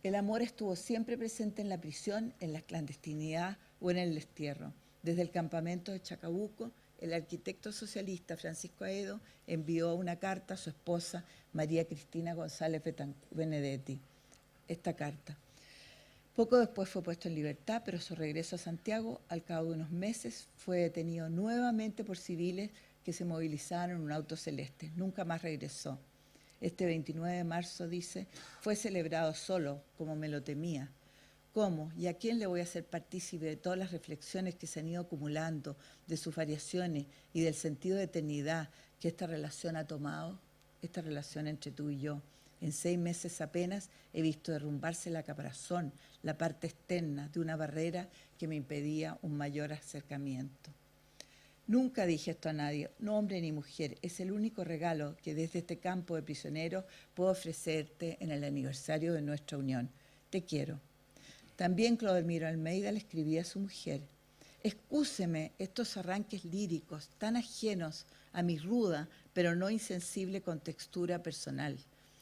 Speaker 3: El amor estuvo siempre presente en la prisión, en la clandestinidad o en el destierro. Desde el campamento de Chacabuco, el arquitecto socialista Francisco Aedo envió una carta a su esposa María Cristina González Benedetti. Esta carta. Poco después fue puesto en libertad, pero su regreso a Santiago, al cabo de unos meses, fue detenido nuevamente por civiles que se movilizaron en un auto celeste. Nunca más regresó. Este 29 de marzo, dice, fue celebrado solo, como me lo temía. ¿Cómo? ¿Y a quién le voy a hacer partícipe de todas las reflexiones que se han ido acumulando, de sus variaciones y del sentido de eternidad que esta relación ha tomado, esta relación entre tú y yo? En 6 meses apenas he visto derrumbarse la caparazón, la parte externa de una barrera que me impedía un mayor acercamiento. Nunca dije esto a nadie, no hombre ni mujer, es el único regalo que desde este campo de prisioneros puedo ofrecerte en el aniversario de nuestra unión. Te quiero. También Clodomiro Almeida le escribía a su mujer: excúseme estos arranques líricos tan ajenos a mi ruda, pero no insensible contextura personal.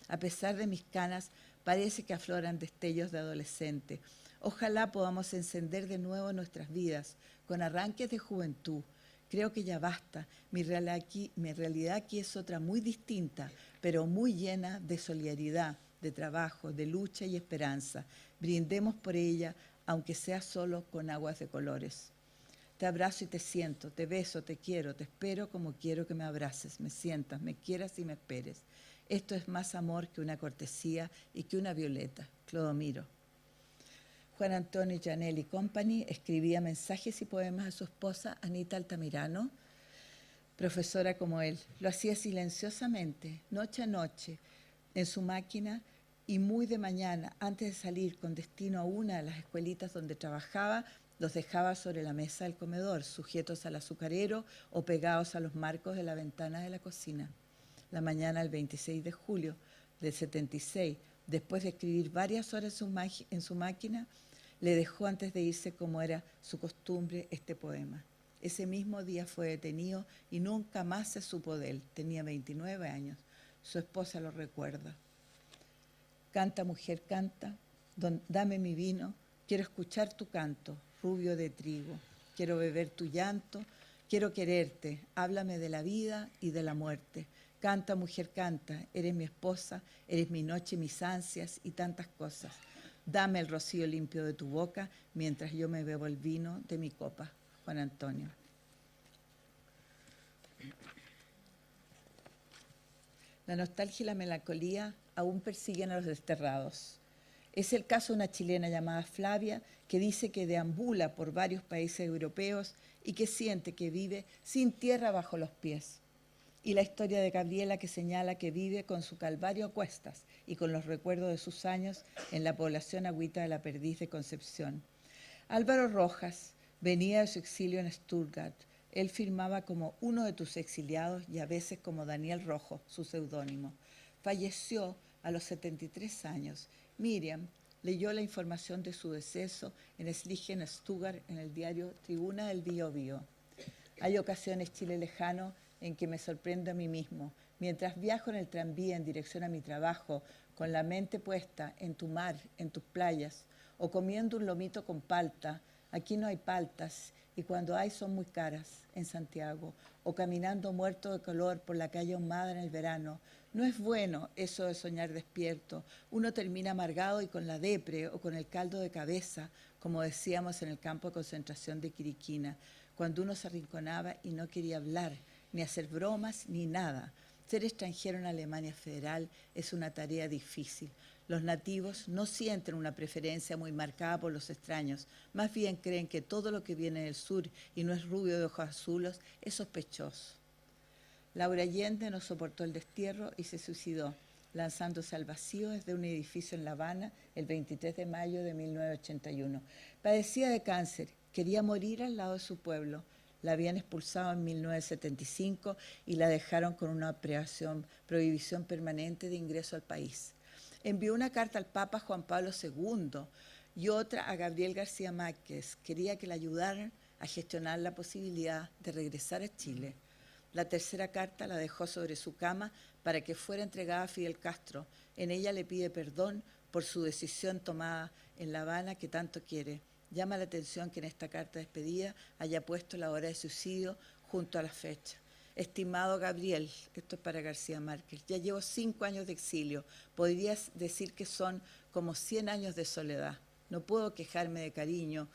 Speaker 3: A pesar de mis canas, parece que afloran destellos de adolescente. Ojalá podamos encender de nuevo nuestras vidas con arranques de juventud. Creo que ya basta. Mi realidad aquí es otra muy distinta, pero muy llena de solidaridad, de trabajo, de lucha y esperanza. Brindemos por ella, aunque sea solo con aguas de colores. Te abrazo y te siento, te beso, te quiero, te espero como quiero que me abraces, me sientas, me quieras y me esperes. Esto es más amor que una cortesía y que una violeta. Clodomiro. Juan Antonio Gianelli Company escribía mensajes y poemas a su esposa Anita Altamirano, profesora como él. Lo hacía silenciosamente, noche a noche, en su máquina y muy de mañana, antes de salir con destino a una de las escuelitas donde trabajaba, los dejaba sobre la mesa del comedor, sujetos al azucarero o pegados a los marcos de la ventana de la cocina. La mañana del 26 de julio del 76, después de escribir varias horas en su máquina, le dejó antes de irse, como era su costumbre, este poema. Ese mismo día fue detenido y nunca más se supo de él. Tenía 29 años. Su esposa lo recuerda. Canta, mujer, canta, dame mi vino, quiero escuchar tu canto, rubio de trigo. Quiero beber tu llanto, quiero quererte, háblame de la vida y de la muerte. Canta, mujer, canta, eres mi esposa, eres mi noche, mis ansias y tantas cosas. Dame el rocío limpio de tu boca mientras yo me bebo el vino de mi copa. Juan Antonio. La nostalgia y la melancolía aún persiguen a los desterrados. Es el caso de una chilena llamada Flavia, que dice que deambula por varios países europeos y que siente que vive sin tierra bajo los pies. Y la historia de Gabriela, que señala que vive con su calvario a cuestas y con los recuerdos de sus años en la población Agüita de la Perdiz de Concepción. Álvaro Rojas venía de su exilio en Stuttgart. Él firmaba como uno de tus exiliados y a veces como Daniel Rojo, su seudónimo. Falleció a los 73 años. Miriam leyó la información de su deceso en Schlichten, Stuttgart, en el diario Tribuna del Biobío. Hay ocasiones, Chile lejano, en que me sorprendo a mí mismo. Mientras viajo en el tranvía en dirección a mi trabajo, con la mente puesta en tu mar, en tus playas, o comiendo un lomito con palta, aquí no hay paltas, y cuando hay son muy caras, en Santiago, o caminando muerto de calor por la calle ahumada en el verano. No es bueno eso de soñar despierto. Uno termina amargado y con la depre o con el caldo de cabeza, como decíamos en el campo de concentración de Quiriquina, cuando uno se arrinconaba y no quería hablar, ni hacer bromas, ni nada. Ser extranjero en Alemania Federal es una tarea difícil. Los nativos no sienten una preferencia muy marcada por los extraños, más bien creen que todo lo que viene del sur y no es rubio de ojos azules es sospechoso. Laura Allende no soportó el destierro y se suicidó, lanzándose al vacío desde un edificio en La Habana el 23 de mayo de 1981. Padecía de cáncer, quería morir al lado de su pueblo. La habían expulsado en 1975 y la dejaron con una prohibición permanente de ingreso al país. Envió una carta al Papa Juan Pablo II y otra a Gabriel García Márquez. Quería que le ayudaran a gestionar la posibilidad de regresar a Chile. La tercera carta la dejó sobre su cama para que fuera entregada a Fidel Castro. En ella le pide perdón por su decisión tomada en La Habana que tanto quiere. Llama la atención que en esta carta de despedida haya puesto la hora de suicidio junto a la fecha. Estimado Gabriel, esto es para García Márquez, ya llevo 5 años de exilio. Podrías decir que son como 100 años de soledad. No puedo quejarme de cariño,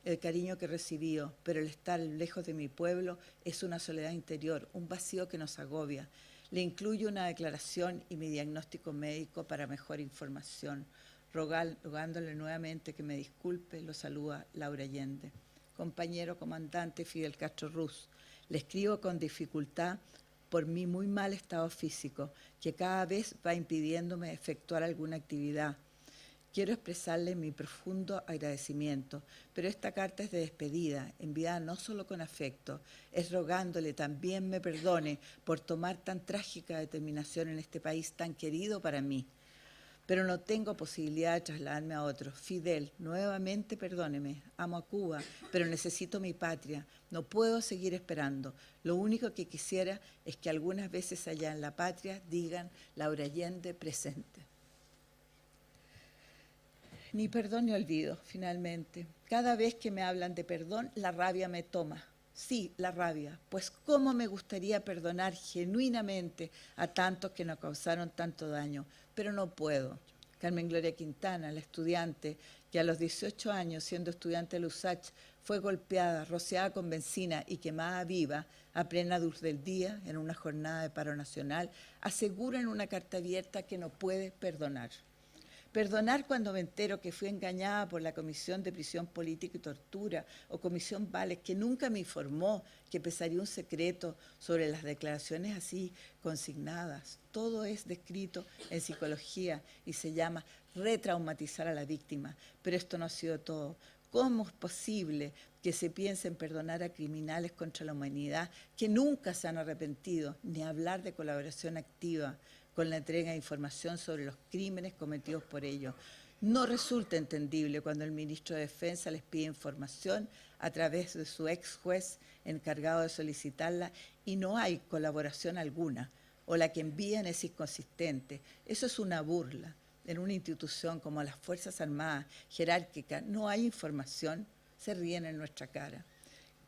Speaker 3: el cariño que he recibido, pero el estar lejos de mi pueblo es una soledad interior, un vacío que nos agobia. Le incluyo una declaración y mi diagnóstico médico para mejor información. Rogándole nuevamente que me disculpe, lo saluda Laura Allende. Compañero comandante Fidel Castro Ruz, le escribo con dificultad por mi muy mal estado físico, que cada vez va impidiéndome efectuar alguna actividad. Quiero expresarle mi profundo agradecimiento, pero esta carta es de despedida, enviada no solo con afecto, es rogándole también me perdone por tomar tan trágica determinación en este país tan querido para mí. Pero no tengo posibilidad de trasladarme a otro. Fidel, nuevamente perdóneme, amo a Cuba, pero necesito mi patria. No puedo seguir esperando. Lo único que quisiera es que algunas veces allá en la patria digan Laura Allende presente. Ni perdón ni olvido, finalmente. Cada vez que me hablan de perdón, la rabia me toma. Sí, la rabia, pues cómo me gustaría perdonar genuinamente a tantos que nos causaron tanto daño, pero no puedo. Carmen Gloria Quintana, la estudiante que a los 18 años, siendo estudiante de la USACH, fue golpeada, rociada con benzina y quemada viva a plena luz del día en una jornada de paro nacional, asegura en una carta abierta que no puede perdonar. Perdonar cuando me entero que fui engañada por la Comisión de Prisión Política y Tortura o Comisión Vales, que nunca me informó que pesaría un secreto sobre las declaraciones así consignadas. Todo es descrito en psicología y se llama retraumatizar a la víctima. Pero esto no ha sido todo. ¿Cómo es posible que se piense en perdonar a criminales contra la humanidad que nunca se han arrepentido, ni hablar de colaboración activa con la entrega de información sobre los crímenes cometidos por ellos? No resulta entendible cuando el ministro de Defensa les pide información a través de su ex juez encargado de solicitarla y no hay colaboración alguna, o la que envían es inconsistente. Eso es una burla. En una institución como las Fuerzas Armadas, jerárquica, no hay información, se ríen en nuestra cara.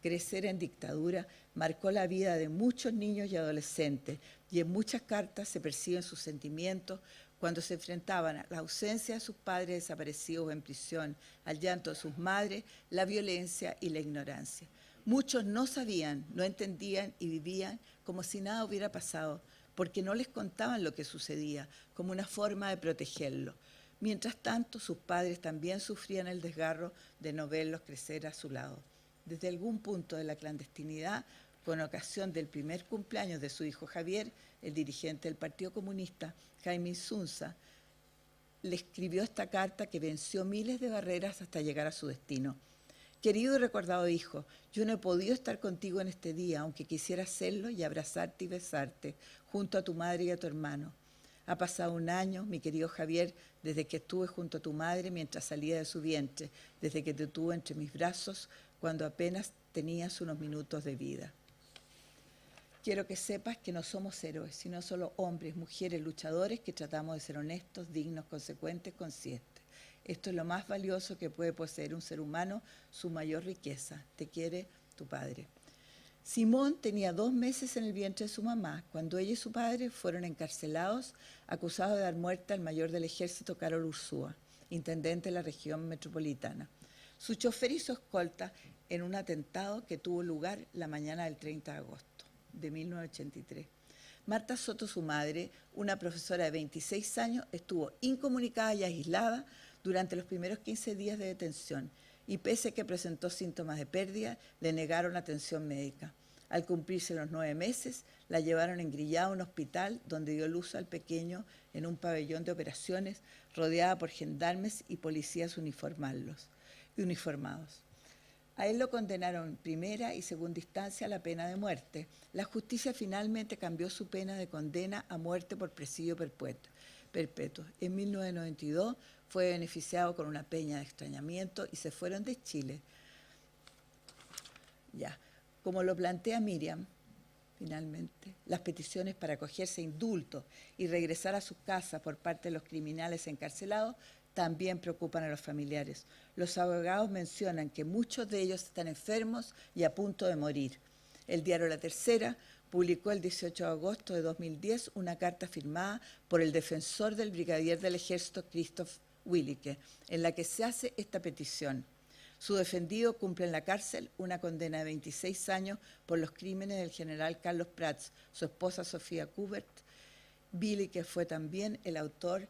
Speaker 3: Crecer en dictadura marcó la vida de muchos niños y adolescentes y en muchas cartas se perciben sus sentimientos cuando se enfrentaban a la ausencia de sus padres desaparecidos o en prisión, al llanto de sus madres, la violencia y la ignorancia. Muchos no sabían, no entendían y vivían como si nada hubiera pasado, porque no les contaban lo que sucedía, como una forma de protegerlos. Mientras tanto, sus padres también sufrían el desgarro de no verlos crecer a su lado. Desde algún punto de la clandestinidad, con ocasión del primer cumpleaños de su hijo Javier, el dirigente del Partido Comunista, Jaime Insunza, le escribió esta carta que venció miles de barreras hasta llegar a su destino. Querido y recordado hijo, yo no he podido estar contigo en este día, aunque quisiera hacerlo y abrazarte y besarte, junto a tu madre y a tu hermano. Ha pasado un año, mi querido Javier, desde que estuve junto a tu madre mientras salía de su vientre, desde que te tuve entre mis brazos, cuando apenas tenías unos minutos de vida. Quiero que sepas que no somos héroes, sino solo hombres, mujeres, luchadores que tratamos de ser honestos, dignos, consecuentes, conscientes. Esto es lo más valioso que puede poseer un ser humano, su mayor riqueza. Te quiere tu padre. Simón tenía 2 meses en el vientre de su mamá cuando ella y su padre fueron encarcelados, acusados de dar muerte al mayor del ejército, Carol Ursúa, intendente de la región metropolitana. Su chofer y su escolta en un atentado que tuvo lugar la mañana del 30 de agosto de 1983. Marta Soto, su madre, una profesora de 26 años, estuvo incomunicada y aislada durante los primeros 15 días de detención y pese a que presentó síntomas de pérdida, le negaron atención médica. Al cumplirse los 9 meses, la llevaron engrillada a un hospital donde dio luz al pequeño en un pabellón de operaciones rodeada por gendarmes y policías uniformados. A él lo condenaron en primera y segunda instancia a la pena de muerte. La justicia finalmente cambió su pena de condena a muerte por presidio perpetuo. perpetuos. En 1992 fue beneficiado con una peña de extrañamiento y se fueron de Chile. Ya, como lo plantea Miriam, finalmente, las peticiones para acogerse a indultos y regresar a sus casas por parte de los criminales encarcelados también preocupan a los familiares. Los abogados mencionan que muchos de ellos están enfermos y a punto de morir. El diario La Tercera publicó el 18 de agosto de 2010 una carta firmada por el defensor del brigadier del ejército Christoph Willicke, en la que se hace esta petición. Su defendido cumple en la cárcel una condena de 26 años por los crímenes del general Carlos Prats, su esposa Sofía Kubert. Willicke fue también el autor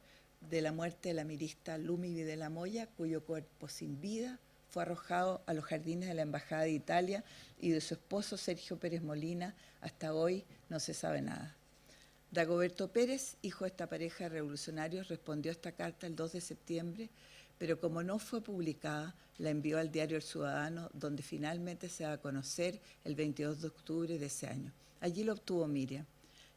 Speaker 3: de la muerte de la mirista Lumi Videla Moya, cuyo cuerpo sin vida fue arrojado a los jardines de la Embajada de Italia, y de su esposo Sergio Pérez Molina. Hasta hoy no se sabe nada. Dagoberto Pérez, hijo de esta pareja de revolucionarios, respondió a esta carta el 2 de septiembre, pero como no fue publicada, la envió al diario El Ciudadano, donde finalmente se va a conocer el 22 de octubre de ese año. Allí lo obtuvo Miriam.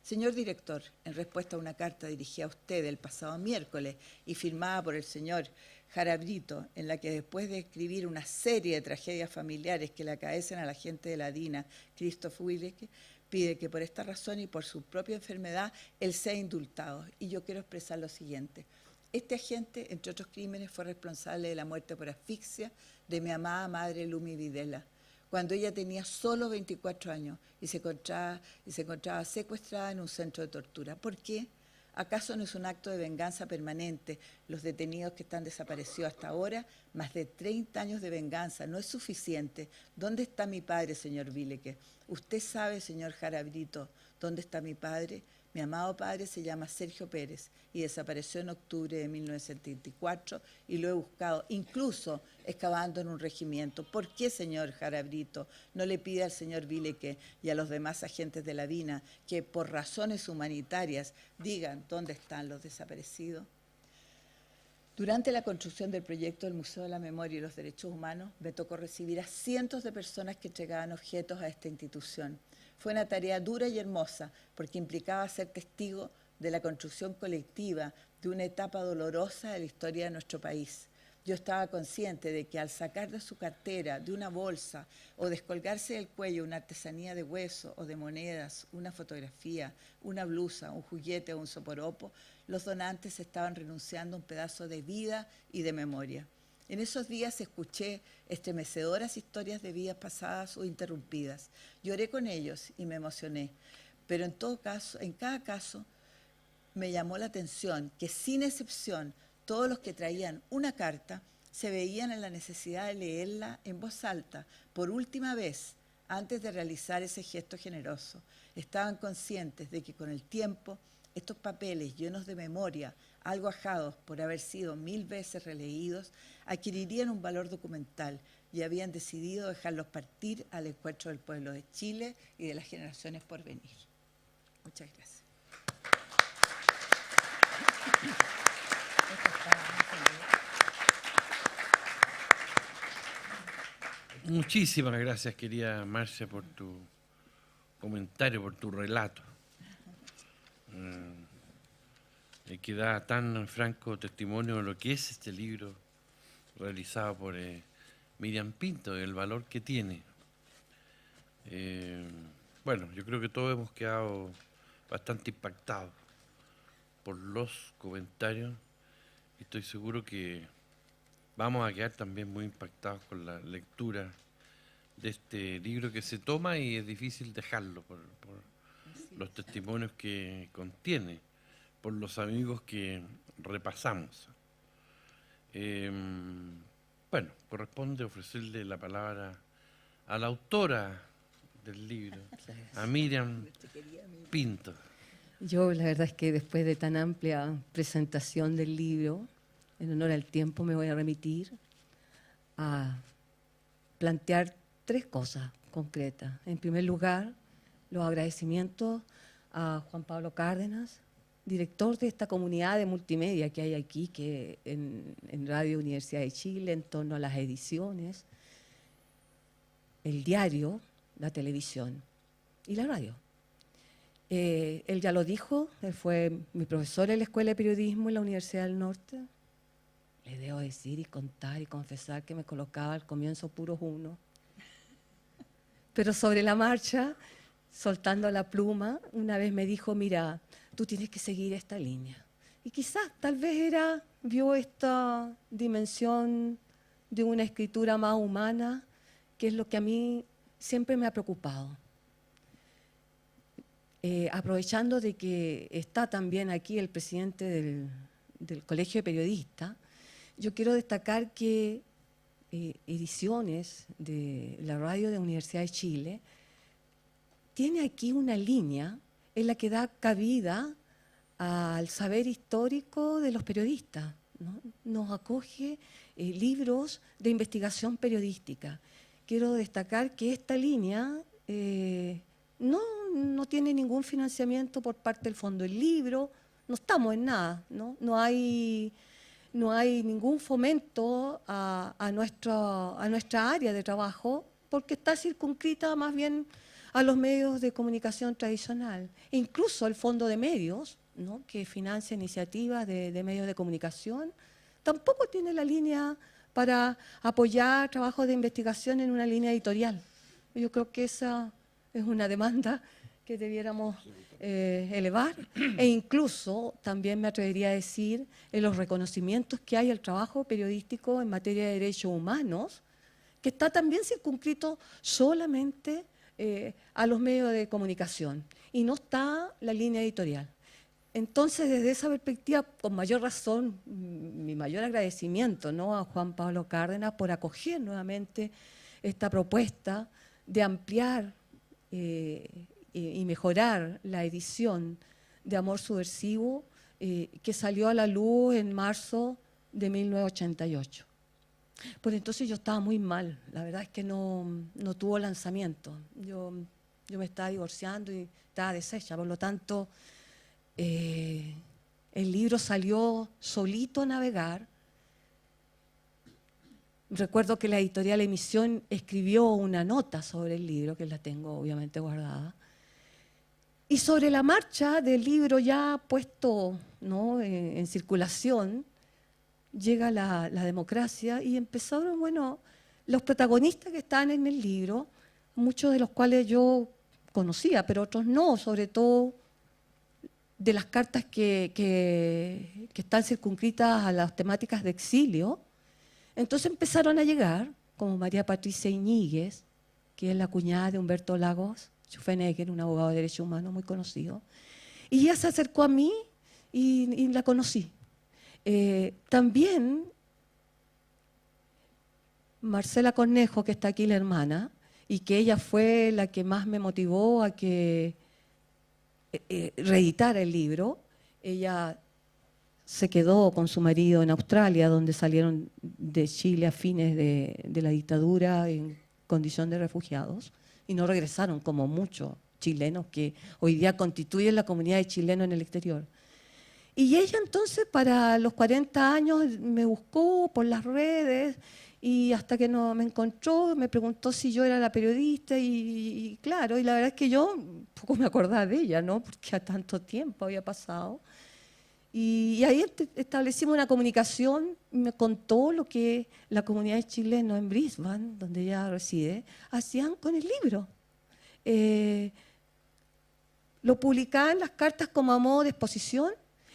Speaker 3: Señor director, en respuesta a una carta dirigida a usted el pasado miércoles y firmada por el señor Jarabrito, en la que después de escribir una serie de tragedias familiares que le acaecen a la gente de la DINA, Christoph Willicke, pide que por esta razón y por su propia enfermedad él sea indultado. Y yo quiero expresar lo siguiente. Este agente, entre otros crímenes, fue responsable de la muerte por asfixia de mi amada madre Lumi Videla, cuando ella tenía solo 24 años y se encontraba secuestrada en un centro de tortura. ¿Por qué? ¿Acaso no es un acto de venganza permanente los detenidos que están desaparecidos hasta ahora? Más de 30 años de venganza, ¿no es suficiente? ¿Dónde está mi padre, señor Willicke? Usted sabe, señor Jarabrito, ¿dónde está mi padre? Mi amado padre se llama Sergio Pérez y desapareció en octubre de 1974 y lo he buscado, incluso excavando en un regimiento. ¿Por qué, señor Jarabrito, no le pide al señor Willicke y a los demás agentes de la DINA que por razones humanitarias digan dónde están los desaparecidos? Durante la construcción del proyecto del Museo de la Memoria y los Derechos Humanos, me tocó recibir a cientos de personas que entregaban objetos a esta institución. Fue una tarea dura y hermosa, porque implicaba ser testigo de la construcción colectiva de una etapa dolorosa de la historia de nuestro país. Yo estaba consciente de que al sacar de su cartera, de una bolsa, o descolgarse del cuello una artesanía de hueso o de monedas, una fotografía, una blusa, un juguete o un soporopo, los donantes estaban renunciando a un pedazo de vida y de memoria. En esos días escuché estremecedoras historias de vidas pasadas o interrumpidas. Lloré con ellos y me emocioné. Pero en cada caso, me llamó la atención que sin excepción, todos los que traían una carta se veían en la necesidad de leerla en voz alta, por última vez, antes de realizar ese gesto generoso. Estaban conscientes de que con el tiempo, estos papeles llenos de memoria, algo ajados por haber sido 1000 veces releídos, adquirirían un valor documental y habían decidido dejarlos partir al encuentro del pueblo de Chile y de las generaciones por venir. Muchas gracias.
Speaker 1: Muchísimas gracias, querida Marcia, por tu comentario, por tu relato, que da tan franco testimonio de lo que es este libro realizado por Miriam Pinto, el valor que tiene. Bueno, yo creo que todos hemos quedado bastante impactados por los comentarios y estoy seguro que vamos a quedar también muy impactados con la lectura de este libro que se toma y es difícil dejarlo por los testimonios que contiene, por los amigos que repasamos. Bueno, corresponde ofrecerle la palabra a la autora del libro, a Miriam Pinto.
Speaker 4: Yo la verdad es que después de tan amplia presentación del libro, en honor al tiempo me voy a remitir a plantear 3 cosas concretas. En primer lugar, los agradecimientos a Juan Pablo Cárdenas, director de esta comunidad de multimedia que hay aquí, que en Radio Universidad de Chile, en torno a las ediciones, el diario, la televisión y la radio. Él ya lo dijo, él fue mi profesor en la Escuela de Periodismo en la Universidad del Norte. Le debo decir y contar y confesar que me colocaba al comienzo puros uno. Pero sobre la marcha, soltando la pluma, una vez me dijo, mira, tú tienes que seguir esta línea. Y quizás, tal vez vio esta dimensión de una escritura más humana, que es lo que a mí siempre me ha preocupado. Aprovechando de que está también aquí el presidente del Colegio de Periodistas, yo quiero destacar que Ediciones de la radio de la Universidad de Chile tiene aquí una línea en la que da cabida al saber histórico de los periodistas, ¿no? Nos acoge libros de investigación periodística. Quiero destacar que esta línea no tiene ningún financiamiento por parte del Fondo del Libro, no estamos en nada, ¿no? No hay ningún fomento a nuestra área de trabajo, porque está circunscrita más bien a los medios de comunicación tradicional. E incluso el Fondo de Medios, ¿no?, que financia iniciativas de medios de comunicación, tampoco tiene la línea para apoyar trabajos de investigación en una línea editorial. Yo creo que esa es una demanda que debiéramos elevar, e incluso también me atrevería a decir en los reconocimientos que hay al trabajo periodístico en materia de derechos humanos, que está también circunscrito solamente a los medios de comunicación y no está la línea editorial. Entonces, desde esa perspectiva, con mayor razón, mi mayor agradecimiento, ¿no?, a Juan Pablo Cárdenas por acoger nuevamente esta propuesta de ampliar y mejorar la edición de Amor Subversivo que salió a la luz en marzo de 1988. Por entonces yo estaba muy mal, la verdad es que no tuvo lanzamiento. Yo me estaba divorciando y estaba deshecha, por lo tanto el libro salió solito a navegar. Recuerdo que la editorial Emisión escribió una nota sobre el libro, que la tengo obviamente guardada. Y sobre la marcha del libro ya puesto, ¿no?, en circulación, llega la democracia y empezaron, bueno, los protagonistas que están en el libro, muchos de los cuales yo conocía, pero otros no, sobre todo de las cartas que están circunscritas a las temáticas de exilio. Entonces empezaron a llegar, como María Patricia Iñiguez, que es la cuñada de Humberto Lagos Schuffenegger, un abogado de derechos humanos muy conocido, y ella se acercó a mí y la conocí. También Marcela Cornejo, que está aquí, la hermana, y que ella fue la que más me motivó a que reeditara el libro. Ella se quedó con su marido en Australia, donde salieron de Chile a fines de la dictadura en condición de refugiados, y no regresaron como muchos chilenos que hoy día constituyen la comunidad de chilenos en el exterior. Y ella entonces, para los 40 años, me buscó por las redes, y hasta que no me encontró, me preguntó si yo era la periodista, y claro, y la verdad es que yo poco me acordaba de ella, ¿no?, porque a tanto tiempo había pasado. Y ahí establecimos una comunicación, me contó lo que la comunidad de chilenos en Brisbane, donde ella reside, hacían con el libro. Lo publicaban las cartas como a modo de exposición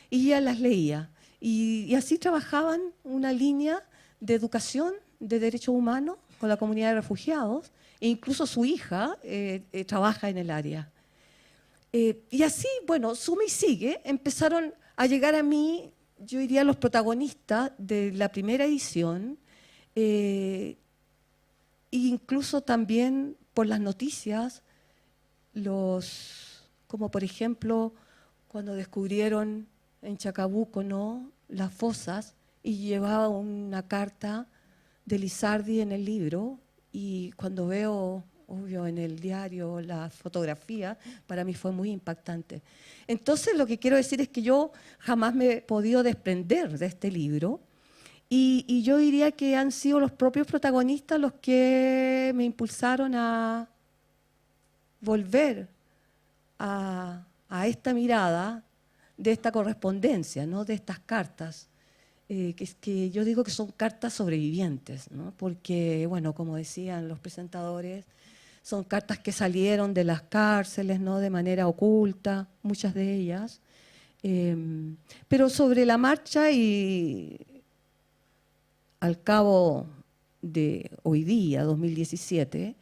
Speaker 4: y ella las leía. Y así trabajaban una línea de educación de derechos humanos con la comunidad de refugiados, e incluso su hija trabaja en el área. Y así, bueno, suma y sigue, empezaron a llegar a mí, yo diría, los protagonistas de la primera edición, e incluso también por las noticias, como por ejemplo cuando descubrieron en Chacabuco, ¿no?, las fosas, y llevaba una carta de Lizardi en el libro, y cuando veo, obvio, en el diario la fotografía, para mí fue muy impactante. Entonces, lo que quiero decir es que yo jamás me he podido desprender de este libro, y yo diría que han sido los propios protagonistas los que me impulsaron a volver a a esta mirada de esta correspondencia, ¿no? De estas cartas, que yo digo que son cartas sobrevivientes, ¿no? Porque, bueno, como decían los presentadores, son cartas que salieron de las cárceles, ¿no? De manera oculta, muchas de ellas. Pero sobre la marcha y al cabo de hoy día, 2017,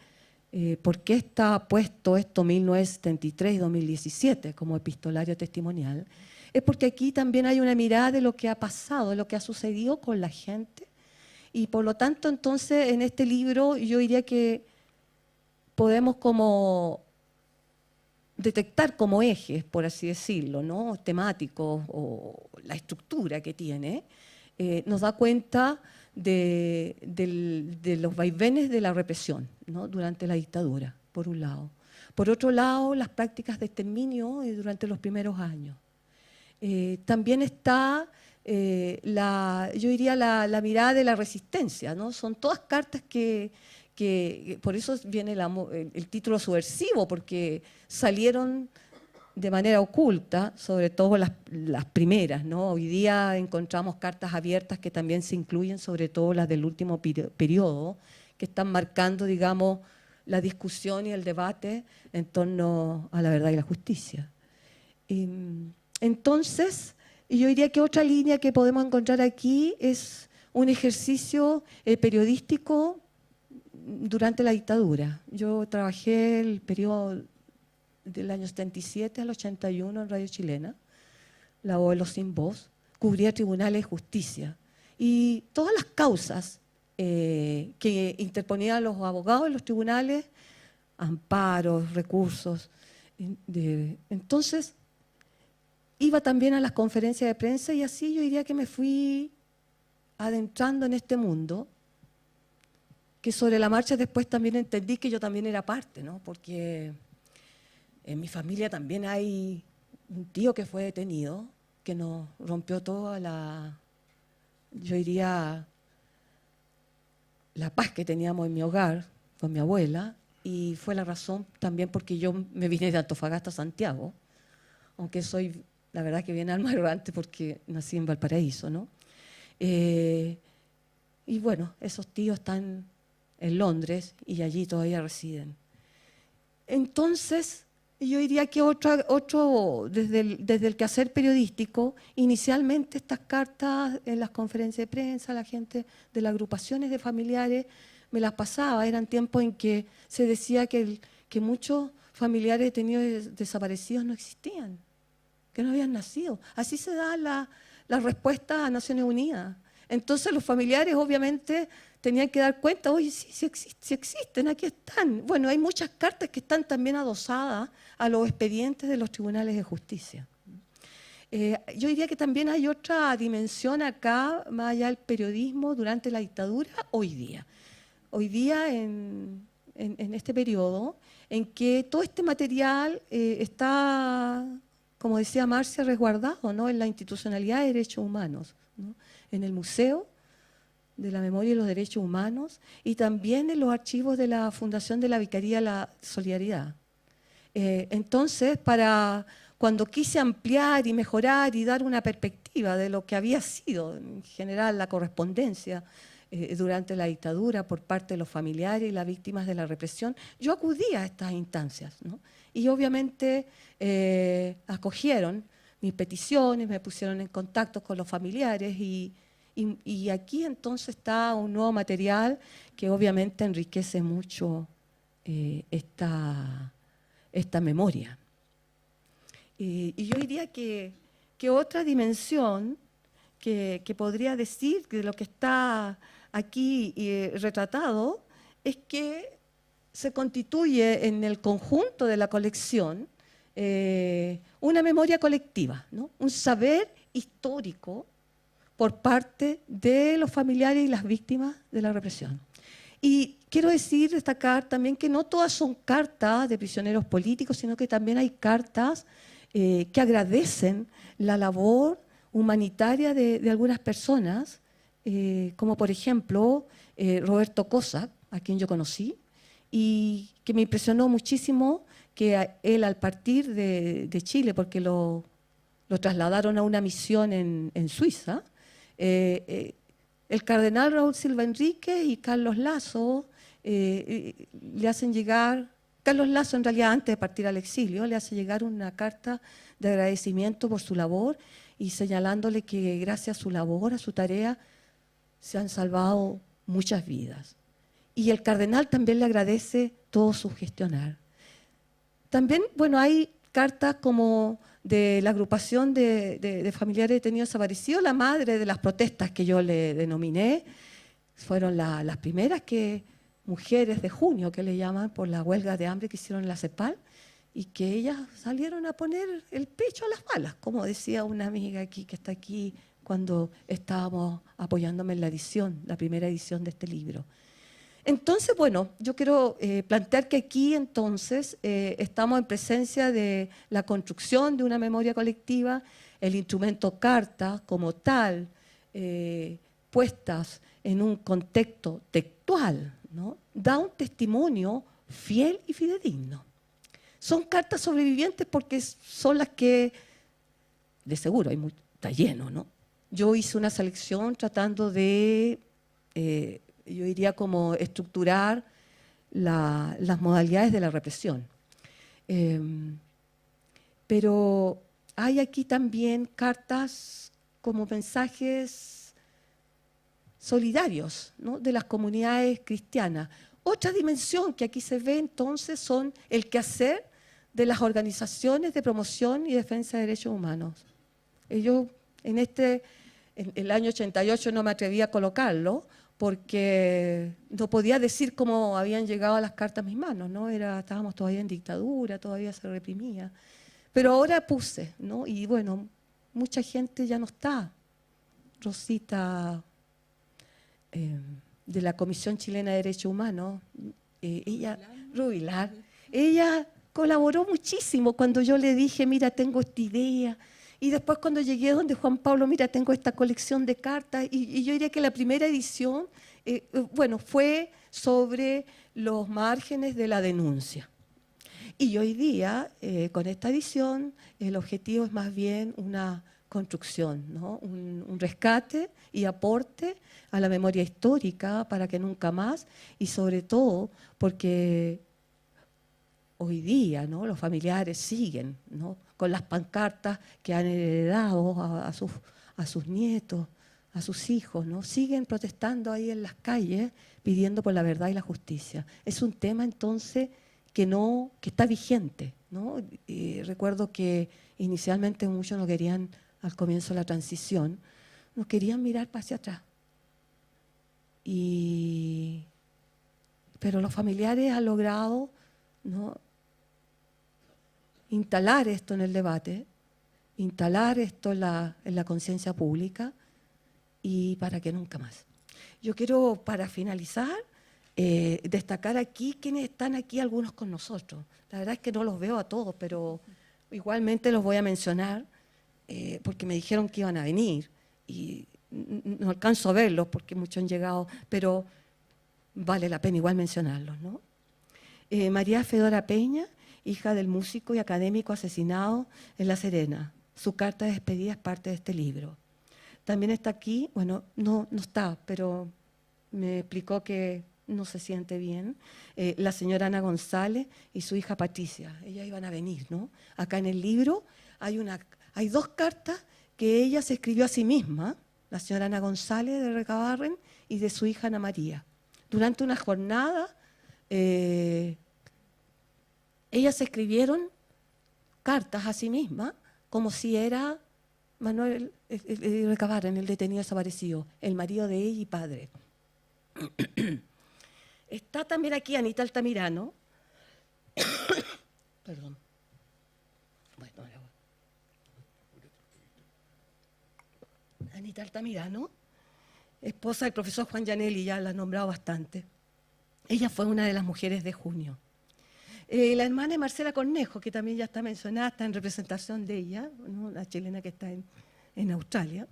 Speaker 4: ¿por qué está puesto esto 1973 y 2017 como epistolario testimonial? Es porque aquí también hay una mirada de lo que ha pasado, de lo que ha sucedido con la gente. Y por lo tanto, entonces, en este libro yo diría que podemos como detectar como ejes, por así decirlo, ¿no? Temáticos o la estructura que tiene, nos da cuenta de los vaivenes de la represión, ¿no? Durante la dictadura, por un lado. Por otro lado, las prácticas de exterminio durante los primeros años. También está, yo diría, la mirada de la resistencia, ¿no? Son todas cartas que por eso viene el título subversivo, porque salieron de manera oculta, sobre todo las primeras, ¿no? Hoy día encontramos cartas abiertas que también se incluyen, sobre todo las del último periodo, que están marcando, digamos, la discusión y el debate en torno a la verdad y la justicia. Entonces, yo diría que otra línea que podemos encontrar aquí es un ejercicio periodístico durante la dictadura. Yo trabajé el periodo del año 77 al 81 en Radio Chilena, la voz de los sin voz, cubría tribunales de justicia. Y todas las causas que interponían los abogados en los tribunales, amparos, recursos. Entonces, iba también a las conferencias de prensa y así yo diría que me fui adentrando en este mundo, que sobre la marcha después también entendí que yo también era parte, ¿no? Porque en mi familia también hay un tío que fue detenido, que nos rompió toda yo diría, la paz que teníamos en mi hogar con mi abuela, y fue la razón también porque yo me vine de Antofagasta a Santiago, aunque soy, la verdad que bien alma errante porque nací en Valparaíso, ¿no? Y bueno, esos tíos están en Londres y allí todavía residen. Entonces, yo diría que desde el quehacer periodístico, inicialmente estas cartas en las conferencias de prensa, la gente de las agrupaciones de familiares me las pasaba. Eran tiempos en que se decía que muchos familiares detenidos desaparecidos no existían, que no habían nacido. Así se da la respuesta a Naciones Unidas. Entonces los familiares obviamente tenían que dar cuenta, oye, sí existen, aquí están. Bueno, hay muchas cartas que están también adosadas a los expedientes de los tribunales de justicia. Yo diría que también hay otra dimensión acá, más allá del periodismo durante la dictadura, hoy día. Hoy día, en este periodo, en que todo este material está, como decía Marcia, resguardado, ¿no? En la institucionalidad de derechos humanos, ¿no? En el Museo de la Memoria y los Derechos Humanos y también en los archivos de la Fundación de la Vicaría de la Solidaridad. Entonces, cuando quise ampliar y mejorar y dar una perspectiva de lo que había sido en general la correspondencia durante la dictadura por parte de los familiares y las víctimas de la represión, yo acudí a estas instancias, ¿no? Y obviamente acogieron mis peticiones, me pusieron en contacto con los familiares y aquí entonces está un nuevo material que obviamente enriquece mucho esta memoria. Y yo diría que otra dimensión que podría decir de lo que está aquí retratado es que se constituye en el conjunto de la colección una memoria colectiva, ¿no? Un saber histórico por parte de los familiares y las víctimas de la represión. Y quiero destacar también que no todas son cartas de prisioneros políticos, sino que también hay cartas que agradecen la labor humanitaria de algunas personas, como por ejemplo Roberto Cossack, a quien yo conocí, y que me impresionó muchísimo que él al partir de Chile, porque lo trasladaron a una misión en Suiza, el cardenal Raúl Silva Enríquez y Carlos Lazo le hacen llegar, Carlos Lazo en realidad antes de partir al exilio, le hace llegar una carta de agradecimiento por su labor y señalándole que gracias a su labor, a su tarea, se han salvado muchas vidas. Y el cardenal también le agradece todo su gestionar. También, bueno, hay cartas como de la agrupación de familiares detenidos desaparecidos, la madre de las protestas que yo le denominé, fueron las primeras mujeres de junio, que le llaman, por la huelga de hambre que hicieron en la CEPAL, y que ellas salieron a poner el pecho a las balas, como decía una amiga aquí que está aquí cuando estábamos apoyándome en la edición, la primera edición de este libro. Entonces, bueno, yo quiero plantear que aquí entonces estamos en presencia de la construcción de una memoria colectiva, el instrumento carta como tal, puestas en un contexto textual, ¿no? Da un testimonio fiel y fidedigno. Son cartas sobrevivientes porque son las que, de seguro, está lleno, ¿no? Yo hice una selección tratando de, yo diría como estructurar las modalidades de la represión. Pero hay aquí también cartas como mensajes solidarios, ¿no? De las comunidades cristianas. Otra dimensión que aquí se ve entonces son el quehacer de las organizaciones de promoción y defensa de derechos humanos. Yo en el año 88 no me atreví a colocarlo porque no podía decir cómo habían llegado las cartas a mis manos, ¿no? Estábamos todavía en dictadura, todavía se reprimía. Pero ahora puse, ¿no? Y bueno, mucha gente ya no está. Rosita, de la Comisión Chilena de Derechos Humanos, Rubilar, ella colaboró muchísimo cuando yo le dije, mira, tengo esta idea. Y después cuando llegué donde Juan Pablo, mira, tengo esta colección de cartas. Y yo diría que la primera edición, bueno, fue sobre los márgenes de la denuncia. Y hoy día, con esta edición, el objetivo es más bien una construcción, ¿no? Un rescate y aporte a la memoria histórica para que nunca más, y sobre todo porque hoy día, ¿no? Los familiares siguen, ¿no? Con las pancartas que han heredado a sus nietos, a sus hijos, ¿no? Siguen protestando ahí en las calles pidiendo por la verdad y la justicia. Es un tema entonces que está vigente, ¿no? Recuerdo que inicialmente muchos no querían, al comienzo de la transición, no querían mirar hacia atrás. Pero los familiares han logrado, ¿no? Instalar esto en el debate, instalar esto en la conciencia pública y para que nunca más. Yo quiero, para finalizar, destacar aquí quienes están aquí, algunos con nosotros. La verdad es que no los veo a todos, pero igualmente los voy a mencionar porque me dijeron que iban a venir y no alcanzo a verlos porque muchos han llegado, pero vale la pena igual mencionarlos, ¿no? María Fedora Peña, hija del músico y académico asesinado en La Serena. Su carta de despedida es parte de este libro. También está aquí, bueno, no está, pero me explicó que no se siente bien, la señora Ana González y su hija Patricia. Ellas iban a venir, ¿no? Acá en el libro hay dos cartas que ella se escribió a sí misma, la señora Ana González de Recabarren y de su hija Ana María. Durante una jornada, ellas se escribieron cartas a sí mismas como si era Manuel Recabarren, el detenido desaparecido, el marido de ella y padre. Está también aquí Anita Altamirano. Perdón. Bueno, Anita Altamirano, esposa del profesor Juan Llanelli, ya la he nombrado bastante. Ella fue una de las mujeres de junio. La hermana de Marcela Cornejo, que también ya está mencionada, está en representación de ella, ¿no? La chilena que está en Australia.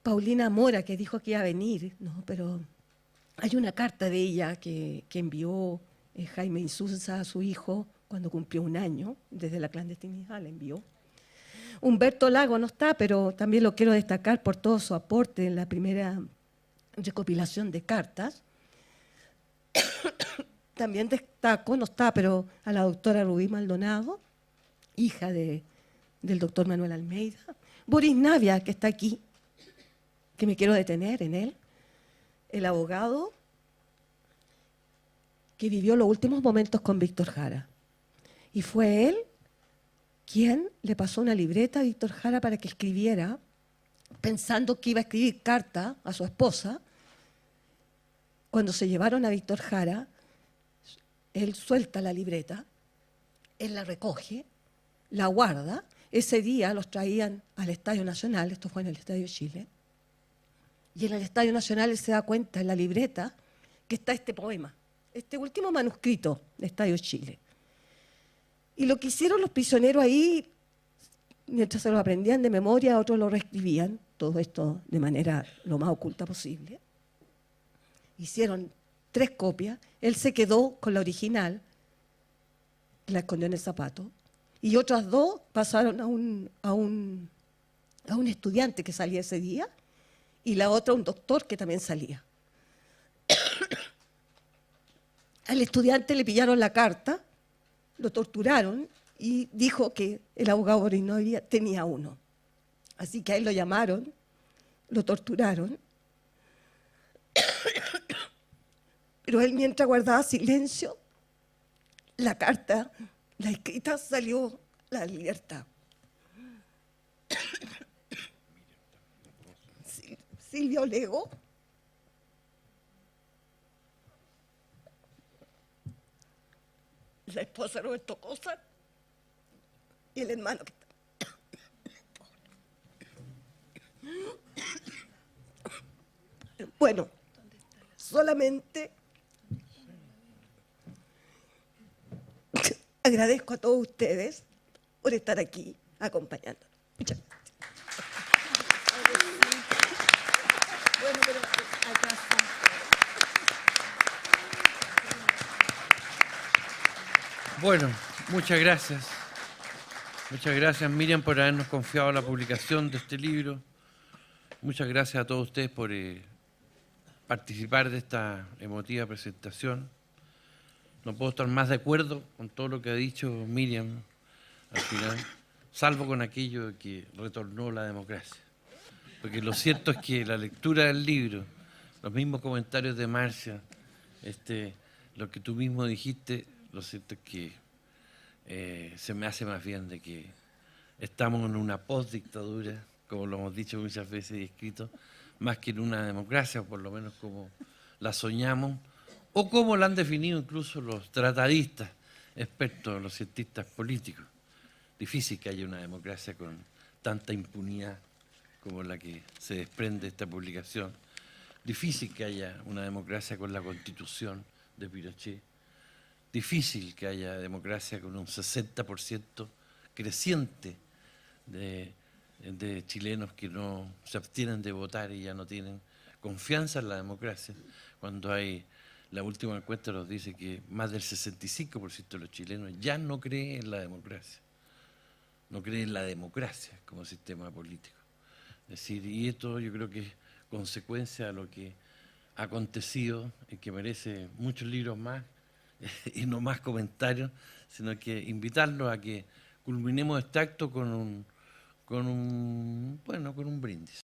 Speaker 4: Paulina Mora, que dijo que iba a venir, ¿no? Pero hay una carta de ella que envió Jaime Insulza a su hijo cuando cumplió 1 año, desde la clandestinidad le envió. Humberto Lago no está, pero también lo quiero destacar por todo su aporte en la primera recopilación de cartas. También destaco, no está, pero a la doctora Rubí Maldonado, hija del doctor Manuel Almeida. Boris Navia, que está aquí, que me quiero detener en él. El abogado que vivió los últimos momentos con Víctor Jara. Y fue él quien le pasó una libreta a Víctor Jara para que escribiera, pensando que iba a escribir carta a su esposa. Cuando se llevaron a Víctor Jara, él suelta la libreta, él la recoge, la guarda. Ese día los traían al Estadio Nacional, esto fue en el Estadio Chile, y en el Estadio Nacional él se da cuenta en la libreta que está este poema, este último manuscrito de Estadio Chile. Y lo que hicieron los prisioneros ahí, mientras se lo aprendían de memoria, otros lo reescribían, todo esto de manera lo más oculta posible. Hicieron 3 copias, él se quedó con la original, la escondió en el zapato, y otras 2 pasaron a un estudiante que salía ese día, y la otra a un doctor que también salía. Al estudiante le pillaron la carta, lo torturaron y dijo que el abogado Boris Navia tenía 1. Así que a él lo llamaron, lo torturaron, pero él mientras guardaba silencio, la carta, la escrita, salió a la libertad. Silvia Olego, la esposa de Roberto Cosa y el hermano que está. Bueno, solamente agradezco a todos ustedes por estar aquí acompañándonos. Muchas gracias.
Speaker 3: Bueno, pero acá está.
Speaker 1: Bueno, muchas gracias. Muchas gracias, Miriam, por habernos confiado la publicación de este libro. Muchas gracias a todos ustedes por participar de esta emotiva presentación. No puedo estar más de acuerdo con todo lo que ha dicho Miriam al final, salvo con aquello de que retornó la democracia. Porque lo cierto es que la lectura del libro, los mismos comentarios de Marcia, lo que tú mismo dijiste, lo cierto es que se me hace más bien de que estamos en una postdictadura, como lo hemos dicho muchas veces y escrito, más que en una democracia, o por lo menos como la soñamos, o como la han definido incluso los tratadistas, expertos, los cientistas políticos. Difícil que haya una democracia con tanta impunidad como la que se desprende de esta publicación. Difícil que haya una democracia con la Constitución de Pinochet. Difícil que haya democracia con un 60% creciente de chilenos que no se abstienen de votar y ya no tienen confianza en la democracia, cuando hay, la última encuesta nos dice que más del 65% de los chilenos ya no cree en la democracia, no cree en la democracia como sistema político. Es decir, y esto yo creo que es consecuencia de lo que ha acontecido y que merece muchos libros más y no más comentarios, sino que invitarlos a que culminemos este acto con un brindis.